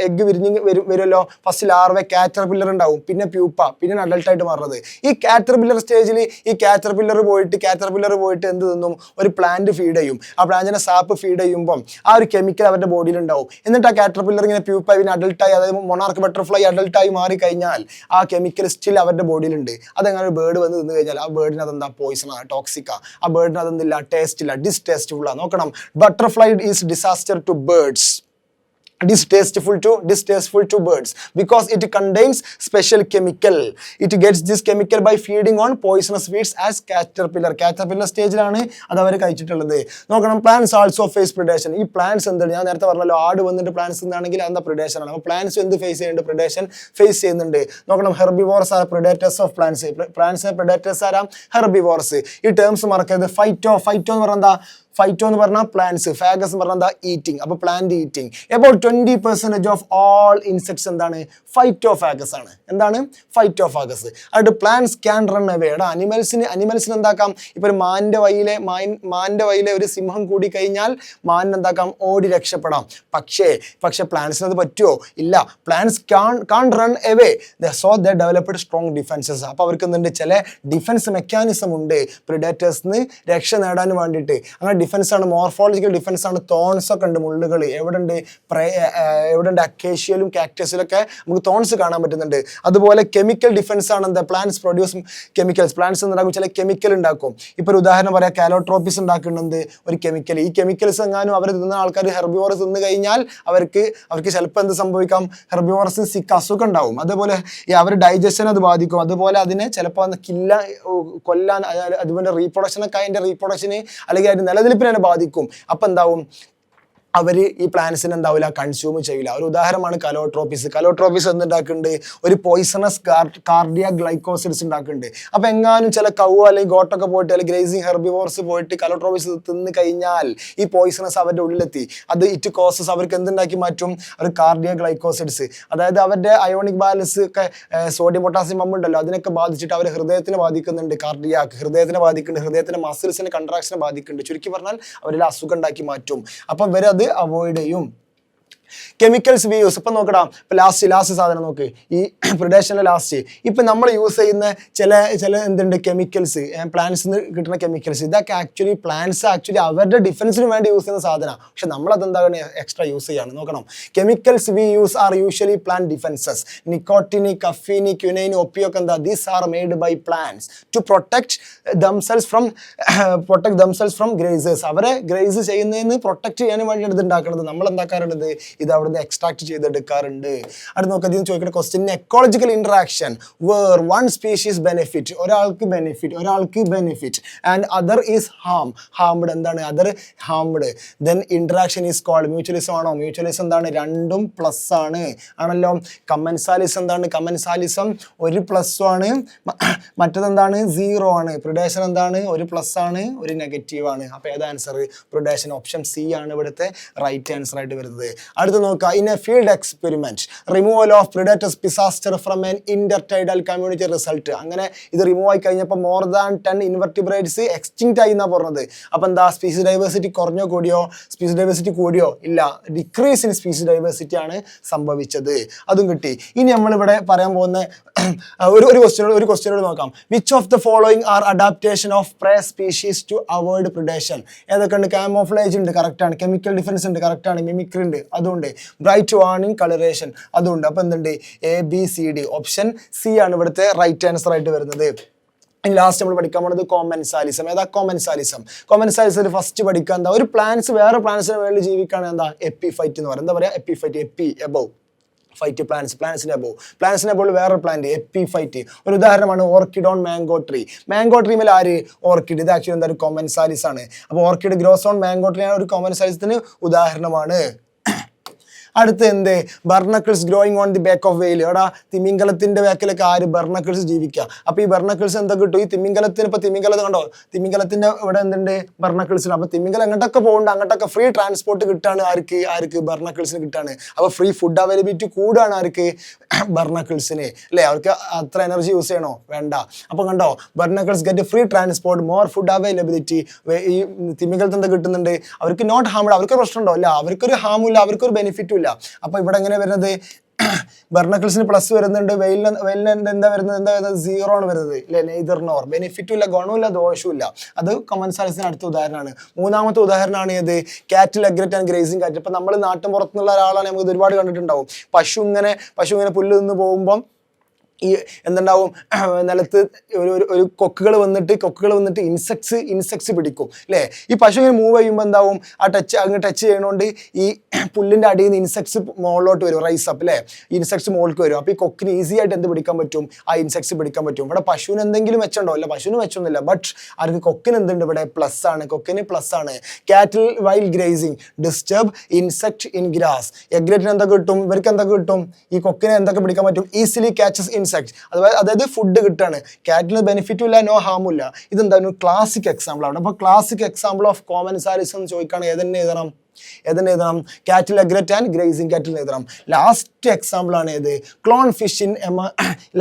എഗ്ഗ് വിരിഞ്ഞ് വരുമല്ലോ. ഫസ്റ്റ് ലാർവ, കാറ്റർപില്ലർ ഉണ്ടാവും, പിന്നെ പ്യൂപ്പ, പിന്നെ അഡൾട്ടായിട്ട് മാറുന്നത്. ഈ കാറ്റർപില്ലർ സ്റ്റേജിൽ ഈ കാറ്റർപില്ലർ പോയിട്ട് എന്ത് തിന്നും, ഒരു പ്ലാന്റ് ഫീഡ് ചെയ്യും. ആ പ്ലാന്റിനെ സാപ്പ് ഫീഡ് ചെയ്യുമ്പം ആ ഒരു കെമിക്കൽ അവരുടെ ബോഡിയിൽ ഉണ്ടാവും. എന്നിട്ട് ആ കാറ്റർപില്ലർ ഇങ്ങനെ പ്യൂപ്പായി പിന്നെ അഡൾട്ടായി, അതായത് മൊണാർക്ക് ബട്ടർഫ്ലൈ അഡൾട്ടായി മാറി കഴിഞ്ഞാൽ ആ കെമിക്കൽ സ്റ്റിൽ അവരുടെ ബോഡിയിലുണ്ട്. അതെങ്ങനെ ഒരു ബേർഡ് വന്ന് തിന്നു കഴിഞ്ഞാൽ ആ ബേർഡിന് അതെന്താ, പോയിസണാണ്, ടോക്സിക്കാ. ആ ബേർഡിന് അതെന്തില്ല, ടേസ്റ്റ് ഇല്ല, ഡിസ്റ്റേസ്റ്റബിൾ ആണ്. നോക്കണം, butterfly is disaster to birds, distasteful to birds because it contains special chemical. It gets this chemical by feeding on poisonous weeds as caterpillar stage ലാണ് അത് അവർ കഴിച്ചിട്ടുള്ളത്. നോക്കണം, plants also face predation. ഈ plants എന്താണ്, ഞാൻ നേരത്തെ പറഞ്ഞല്ലോ, ആട് വന്നിട്ട് പ്ലാന്റ്സ് എന്താണെങ്കിൽ അതെന്താ, പ്രിഡേഷൻ ആണ്. അപ്പോൾ പ്ലാന്റ്സ് എന്ത് ഫേസ് ചെയ്യുന്നുണ്ട്, പ്രിഡേഷൻ ഫേസ് ചെയ്യുന്നുണ്ട്. നോക്കണം, herbivores are predators of plants. പ്ലാന്റ്സിന്റെ പ്രിഡേറ്റേഴ്സ് ആരാ, ഹെർബിവോർസ്. ഈ ടേംസ് മറക്കരുത്. ഫൈറ്റോ എന്ന് പറഞ്ഞാൽ എന്താ, ഫൈറ്റോ എന്ന് പറഞ്ഞാൽ പ്ലാന്റ്സ്, ഫാഗസ് എന്ന് പറഞ്ഞാൽ ഈറ്റിംഗ്. അപ്പോൾ plant eating. About 20% of all insects എന്താണ്, ഫൈറ്റോഫാഗസ് ആണ്. എന്താണ്, ഫൈറ്റോഫാഗസ്. അതായത് പ്ലാന്റ്സ് ക്യാൻ റൺ അവേ. അനിമൽസിന് എന്താക്കാം, ഇപ്പോൾ ഒരു മാൻ്റെ വയിലെ ഒരു സിംഹം കൂടി കഴിഞ്ഞാൽ മാനിന് എന്താക്കാം, ഓടി രക്ഷപ്പെടാം. പക്ഷേ പ്ലാന്റ്സിന് അത് പറ്റുമോ, ഇല്ല. Plants can run away, so they developed strong defences. അപ്പോൾ അവർക്ക് എന്തുണ്ട്, ചില ഡിഫൻസ് മെക്കാനിസം ഉണ്ട് പ്രിഡേറ്റേഴ്സിന് രക്ഷ നേടാൻ വേണ്ടിയിട്ട്. അങ്ങനെ ഡിഫൻസ് ആണ്, മോർഫോളജിക്കൽ ഡിഫൻസ് ആണ്. തോൺസ് ഒക്കെ ഉണ്ട്, മുള്ളുകൾ എവിടെ ഉണ്ട്, അക്കേഷ്യയിലും കാക്ടസിലൊക്കെ നമുക്ക് തോൺസ് കാണാൻ പറ്റുന്നുണ്ട്. അതുപോലെ കെമിക്കൽ ഡിഫൻസ് ആണ് എന്താ, പ്ലാന്റ്സ് പ്രൊഡ്യൂസ് കെമിക്കൽസ്. പ്ലാന്റ്സ് ഉണ്ടാക്കും, ചില കെമിക്കൽ ഉണ്ടാക്കും. ഇപ്പോൾ ഒരു ഉദാഹരണം പറയാം, കാലോട്രോപ്പിസ് ഉണ്ടാക്കുന്നുണ്ട് ഒരു കെമിക്കൽ. ഈ കെമിക്കൽസ് എങ്ങാനും അവർ തിന്നുന്ന ആൾക്കാർ ഹെർബിവോറസ് തിന്നു കഴിഞ്ഞാൽ അവർക്ക് ചിലപ്പോൾ എന്ത് സംഭവിക്കാം, ഹെർബിവോറസ് അസുഖം ഉണ്ടാവും. അതുപോലെ അവർ ഡൈജഷൻ അത് ബാധിക്കും. അതുപോലെ അതിനെ ചിലപ്പോൾ കൊല്ലാൻ, അതുപോലെ റീപ്രൊഡക്ഷനൊക്കെ അതിൻ്റെ റീപ്രൊഡക്ഷന് അല്ലെങ്കിൽ അതിൻ്റെ നിലനിൽപ്പിനെ ബാധിക്കും. അപ്പം എന്താവും, അവർ ഈ പ്ലാന്റ്സിന് എന്താവില്ല, കൺസ്യൂം ചെയ്യില്ല. ഒരു ഉദാഹരണമാണ് കലോട്രോപ്പിസ് എന്തുണ്ടാക്കുന്നുണ്ട്, ഒരു പോയിസണസ് കാർഡിയാക് ഗ്ലൈക്കോസിഡ്സ് ഉണ്ടാക്കുന്നുണ്ട്. അപ്പോൾ എങ്ങാനും ചില കൗ അല്ലെങ്കിൽ ഗോട്ടൊക്കെ പോയിട്ട് അല്ലെങ്കിൽ ഗ്രേസിങ് ഹെർബിവോർസ് പോയിട്ട് കലോട്രോപ്പിസ് തിന്ന് കഴിഞ്ഞാൽ ഈ പോയിസണസ് അവരുടെ ഉള്ളിലെത്തി. അത് ഇറ്റ് കോസസ് അവർക്ക് എന്തുണ്ടാക്കി മാറ്റും, ഒരു കാർഡിയാക് ഗ്ലൈക്കോസിഡ്സ്. അതായത് അവരുടെ അയോണിക് ബാലൻസ് ഒക്കെ, സോഡിയം പൊട്ടാസ്യം പമ്പ് ഉണ്ടല്ലോ, അതിനൊക്കെ ബാധിച്ചിട്ട് അവർ ഹൃദയത്തിനെ ബാധിക്കുന്നുണ്ട്. ഹൃദയത്തിനെ ബാധിക്കുന്നുണ്ട്, ഹൃദയത്തിൻ്റെ മസിൽസിനെ കൺട്രാക്ഷനെ ബാധിക്കുന്നുണ്ട്. ചുരുക്കി പറഞ്ഞാൽ അവരിൽ അസുഖം ഉണ്ടാക്കി മാറ്റും. അപ്പം ഇവരത് അവോയ്ഡ് ചെയ്യും. Chemicals we use. ഇപ്പം നോക്കടാ, ഇപ്പം ലാസ്റ്റ് സാധനം നോക്ക്, ഈ പ്രിഡേഷൻ്റെ ലാസ്റ്റ് ഇപ്പം നമ്മൾ യൂസ് ചെയ്യുന്ന ചില എന്തുണ്ട് കെമിക്കൽസ്, പ്ലാന്റ്സിൽ നിന്ന് കിട്ടുന്ന കെമിക്കൽസ്, ഇതൊക്കെ പ്ലാന്റ്സ് അവരുടെ ഡിഫൻസിന് വേണ്ടി യൂസ് ചെയ്യുന്ന സാധനമാണ്. പക്ഷെ നമ്മളതെന്താണ് എക്സ്ട്രാ യൂസ് ചെയ്യാണ്. നോക്കണം, chemicals we use are usually plant defences. Nicotine, caffeine, quinine, ഒപ്പിയൊക്കെ എന്താ, these are made by plants to protect themselves from grazers. അവരെ ഗ്രേസ് ചെയ്യുന്നതിന് പ്രൊട്ടക്ട് ചെയ്യാൻ വേണ്ടിയാണ് ഇത് ഉണ്ടാക്കുന്നത്. നമ്മൾ എന്താക്കാറുള്ളത്, ഇത് അവിടുന്ന് എക്സ്ട്രാക്ട് ചെയ്തെടുക്കാറുണ്ട്. അത് നോക്കാം, ഇതിന് ചോദിക്കുന്ന question, ecological interaction where one species benefit, ഒരാൾക്ക് benefit and other is harmed, എന്താണ് other harmed, then interaction is called mutualism ആണോ? മ്യൂച്വലിസം എന്താണ്, രണ്ടും പ്ലസ് ആണല്ലോ. കമൻസാലിസം എന്താണ്, കമൻസാലിസം ഒരു പ്ലസ് ആണ്, മറ്റതെന്താണ് 0 ആണ്. പ്രിഡേഷൻ എന്താണ്, ഒരു പ്ലസ് ആണ്, ഒരു നെഗറ്റീവ് ആണ്. അപ്പോൾ ഏത് ആൻസർ? പ്രിഡേഷൻ, ഓപ്ഷൻ സി ആണ് ഇവിടുത്തെ റൈറ്റ് ആൻസർ ആയിട്ട് വരുന്നത്. അടുത്ത് നോക്കുക, in a field experiment removal of predators Pisaster from an intertidal community result. അങ്ങനെ ഇത് റിമൂവ് ആയി കഴിഞ്ഞപ്പോൾ മോർ ദാൻ 10 ഇൻവെർട്ടിബ്രേറ്റ്സ് എക്സ്റ്റിങ്ക്റ്റ് ആയി എന്നാണ് പറഞ്ഞത്. അപ്പോൾ എന്താ, സ്പീസീസ് ഡൈവേഴ്സിറ്റി കുറഞ്ഞോ കൂടിയോ? സ്പീസീസ് ഡൈവേഴ്സിറ്റി കൂടിയോ? ഇല്ല, ഡിക്രീസ് ഇൻ സ്പീസീസ് ഡൈവേഴ്സിറ്റി ആണ് സംഭവിച്ചത്. അതും കിട്ടി. ഇനി നമ്മളിവിടെ പറയാൻ പോകുന്ന ഒരു ക്വസ്റ്റ്യനോട് നോക്കാം. Which of the following are adaptation of prey species to avoid predation? ഏതൊക്കെ ഉണ്ട്? കാമോഫ്ലേജ് ഉണ്ട്, കറക്റ്റാണ്. കെമിക്കൽ ഡിഫൻസ് ഉണ്ട്, കറക്റ്റാണ്. മിമിക്രി ഉണ്ട്, അതുകൊണ്ട്. ബ്രൈറ്റ് വാർണിംഗ്, കളറേഷൻ, അതുണ്ട്. അപ്പോൾ എന്തുണ്ട്? ABCD, ഓപ്ഷൻ സി ആണ് ഇവിടുത്തെ റൈറ്റ് ആൻസർ ആയിട്ട് വരുന്നത്. ഇനി ലാസ്റ്റ് നമ്മൾ പഠിക്കാൻ പോകുന്നത് കോമൻസാലിസം. ഏതാ കോമൻസാലിസം? കോമൻസാലിസം ഫസ്റ്റ് പഠിക്കാൻ എന്താ, ഒരു പ്ലാന്റ്സ് വേറെ പ്ലാന്റ്സിന് വേണ്ടി ജീവിക്കുകയാണ്, എന്താ എപ്പിഫൈറ്റ് എന്ന് പറയുന്നത്. എന്താ പറയുക? എപ്പിഫൈറ്റ്, എബവ് ഫൈറ്റ് പ്ലാന്റ്സിന്റെ അബോവ് വേറെ പ്ലാന്റ് എപ്പിഫൈറ്റ്. ഒരു ഉദാഹരണമാണ് orchid on mango tree. Mango ട്രീമിൽ ആര്? ഓർക്കിഡ്. ഇത് ആക്ച്വലി എന്താ, ഒരു കോമൻസാലിസ് ആണ്. അപ്പോൾ orchid grows on mango tree ഒരു കോമൻസാലിസത്തിന് ഉദാഹരണമാണ്. അടുത്ത് എന്ത്? Barnacles growing on the back of whale. എടാ, തിമിംഗലത്തിന്റെ ബാക്കിലൊക്കെ ആര്? ബർണക്കിൾസ് ജീവിക്കുക. അപ്പോൾ ഈ ബർണക്കിൾസ് എന്താ കിട്ടും? ഈ തിമിംഗലത്തിന്, ഇപ്പോൾ തിമിംഗലം കണ്ടോ, തിമിംഗലത്തിന്റെ ഇവിടെ എന്തുണ്ട്? ബർണക്കിൾസിന്. അപ്പോൾ തിമിംഗലം എങ്ങോട്ടൊക്കെ പോകുന്നുണ്ട്, അങ്ങോട്ടൊക്കെ ഫ്രീ ട്രാൻസ്പോർട്ട് കിട്ടാണ്. ആർക്ക്? ബർണക്കിൾസിന് കിട്ടാണ്. അപ്പോൾ ഫ്രീ ഫുഡ് അവൈലബിലിറ്റി കൂടാണ് ആർക്ക്? ബർണക്കിൾസിന്, അല്ലേ? അവർക്ക് അത്ര എനർജി യൂസ് ചെയ്യണോ? വേണ്ട. അപ്പോൾ കണ്ടോ, barnacles get free transport, more food availability. ഈ തിമിംഗലത്തിന് എന്താ കിട്ടുന്നുണ്ട്? അവർക്ക് നോട്ട് ഹാംഡ്. അവർക്ക് പ്രശ്നമുണ്ടോ? ഇല്ല, അവർക്കൊരു ഹാമും ഇല്ല, അവർക്കൊരു ബെനിഫിറ്റും ഇല്ല. അപ്പൊ ഇവിടെ എങ്ങനെ വരുന്നത്? ബർണക്കിൾസിന് പ്ലസ് വരുന്നുണ്ട്, വെയിലിന് എന്താ വരുന്നത്? 0 ആണ് വരുന്നത്, അല്ലെ? നെയ്തർ നോർ, ബെനിഫിറ്റും ഇല്ല, ഗുണവും ദോഷവും ഇല്ല. അത് കോമൻസാലിസിന് അടുത്ത ഉദാഹരണമാണ്. മൂന്നാമത്തെ ഉദാഹരണമാണ് ഏത്? കാറ്റിൽ എഗ്രറ്റ് ആൻഡ് ഗ്രേസിംഗ് കാറ്റ്. ഇപ്പൊ നമ്മൾ നാട്ടിൻ പുറത്തുനിന്നുള്ള ഒരാളാണ്, നമുക്ക് ഒരുപാട് കണ്ടിട്ടുണ്ടാവും. പശു ഇങ്ങനെ പുല്ല് നിന്ന് പോകുമ്പം ഈ എന്തുണ്ടാവും, നിലത്ത് ഒരു കൊക്കുകൾ വന്നിട്ട് ഇൻസെക്ട്സ് പിടിക്കും, അല്ലേ? ഈ പശു ഇങ്ങനെ മൂവ് ചെയ്യുമ്പോൾ എന്താവും, അങ്ങ് ടച്ച് ചെയ്യണോണ്ട് ഈ പുല്ലിൻ്റെ അടിയിൽ നിന്ന് ഇൻസെക്ട്സ് മുകളിലോട്ട് വരും, റൈസ് അപ്പ്, അല്ലേ? ഇൻസെക്ട്സ് മുകളിലേക്ക് വരും. അപ്പോൾ ഈ കൊക്കിന് ഈസി ആയിട്ട് എന്ത് പിടിക്കാൻ പറ്റും? ആ ഇൻസെക്ട്സ് പിടിക്കാൻ പറ്റും. ഇവിടെ പശുവിന് എന്തെങ്കിലും മെച്ചമുണ്ടോ? ഇല്ല, പശുവിന് മെച്ചമൊന്നുമില്ല. ബട്ട് അവർക്ക് കൊക്കിന് എന്തുണ്ട്? ഇവിടെ പ്ലസ് ആണ്, കൊക്കിന് പ്ലസ് ആണ്. Cattle while grazing disturb insect in grass. എഗ്രറ്റിന് എന്തൊക്കെ കിട്ടും? ഇവർക്ക് എന്തൊക്കെ കിട്ടും? ഈ കൊക്കിനെ എന്തൊക്കെ പിടിക്കാൻ പറ്റും? Easily catches insect. അതായത് ഫുഡ് കിട്ടാണ്. കാറ്റിന് ബെനിഫിറ്റും ഇല്ല, നോ ഹാമും ഇല്ല. ഇതെന്താണ്? ക്ലാസിക് എക്സാമ്പിൾ ആണ്. അപ്പോൾ ക്ലാസിക് എക്സാമ്പിൾ ഓഫ് കോമൻസാലിസം ചോദിക്കുകയാണ്, ഏതെന്നെ എഴുതണം? കാറ്റിൽ എഗ്രറ്റ് ആൻഡ് ഗ്രേസിംഗ് കാറ്റിൽ എഴുതണം. ലാസ്റ്റ് എക്സാമ്പിൾ ആണ് ഏത്? Clownfish in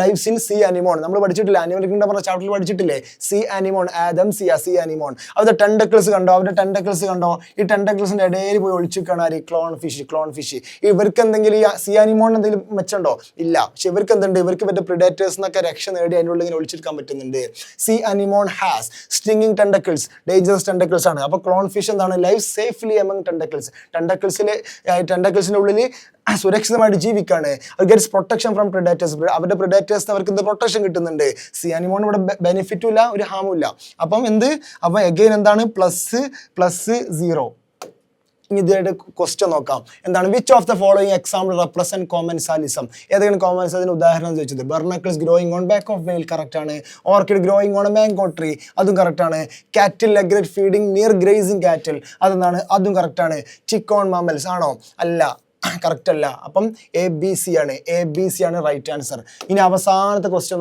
lives in sea anemone. നമ്മൾ പഠിച്ചിട്ടില്ലേ, അനിമൽ കിങ്ഡം പറഞ്ഞ ചാപ്റ്ററിൽ പഠിച്ചിട്ടില്ലേ? സീ അനിമോൺ, ആദം സീ അനിമോൺ. അവരുടെ ടെൻഡക്കിൾസ് കണ്ടോ? ഈ ടെൻഡക്കിൾസിന്റെ ഇടയിൽ പോയി ഒളിച്ചിരിക്കുകയാണ് ആര്? Clownfish. ഇവർക്ക് എന്തെങ്കിലും ഈ സീ അനിമോൺ എന്തെങ്കിലും മെച്ചമുണ്ടോ? ഇല്ല. പക്ഷെ ഇവർക്ക് എന്തുണ്ട്? ഇവർക്ക് മറ്റേ പ്രിഡേറ്റേഴ്സ് എന്നൊക്കെ രക്ഷ നേടി അതിൻ്റെ ഉള്ളിൽ ഇങ്ങനെ ഒളിച്ചിരിക്കാൻ പറ്റുന്നുണ്ട്. Sea anemone has stinging tentacles, dangerous tentacles ആണ്. അപ്പോൾ ക്ലോൺ ഫിഷ് എന്താണ്? ലൈവ് സേഫ്ലി എമംഗ് ടെൻഡക്കിൾസിന്റെ ഉള്ളിൽ സുരക്ഷിതമായിട്ട് ജീവിക്കാണ്. Gets protection from predators. അവരുടെ പ്രിഡേറ്റേഴ്സ് അവർക്ക് എന്ത് പ്രൊട്ടക്ഷൻ കിട്ടുന്നുണ്ട്? സി അനിമോൺ ഇവിടെ ബെനിഫിറ്റും ഇല്ല, ഒരു ഹാമും ഇല്ല. അപ്പം എഗെയിൻ എന്താണ്? പ്ലസ് 0. ഇനി ഇതായിട്ട് ക്വസ്റ്റ്യൻ നോക്കാം. എന്താണ്? Which of the following example represent commensalism? ഏതൊക്കെയാണ് കോമൻസാലിസിന് ഉദാഹരണം ചോദിച്ചത്? Barnacles growing on back of whale, correct ആണ്. Orchid growing on mango tree, അതും കറക്റ്റ് ആണ്. Cattle egret feeding near grazing കാറ്റിൽ, അതെന്താണ്? അതും കറക്റ്റ് ആണ്. ചിക്ക് ഓൺ മാമൽസ് ആണോ? അല്ല, കറക്റ്റ് അല്ല. അപ്പം ABC ആണ് റൈറ്റ് ആൻസർ. ഇനി അവസാനത്തെ ക്വസ്റ്റ്യൻ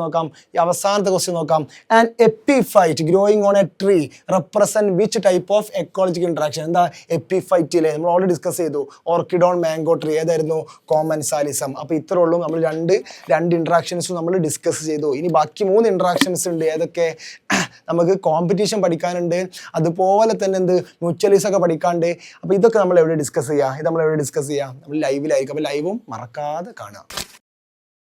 നോക്കാം. An epiphyte growing on A tree represent which type of ecological interaction? എന്താ എപ്പിഫൈറ്റിലെ നമ്മൾ ഓൾറെഡി ഡിസ്കസ് ചെയ്തു. ഓർക്കിഡ് ഓൺ മാംഗോ ട്രീ ഏതായിരുന്നു? കോമൻസാലിസം. അപ്പോൾ ഇത്രേ ഉള്ളൂ. നമ്മൾ രണ്ട് ഇൻട്രാക്ഷൻസും നമ്മൾ ഡിസ്കസ് ചെയ്തു. ഇനി ബാക്കി 3 ഇൻട്രാക്ഷൻസ് ഉണ്ട്. ഏതൊക്കെ? നമുക്ക് കോമ്പറ്റീഷൻ പഠിക്കാനുണ്ട്, അതുപോലെ തന്നെ മ്യൂച്വലിസം ഒക്കെ പഠിക്കാണ്ട്. അപ്പോൾ ഇതൊക്കെ നമ്മൾ എവിടെ ഡിസ്കസ് ചെയ്യുക? നമ്മൾ ലൈവിലായിരിക്കും. അപ്പോൾ ലൈവും മറക്കാതെ കാണുക.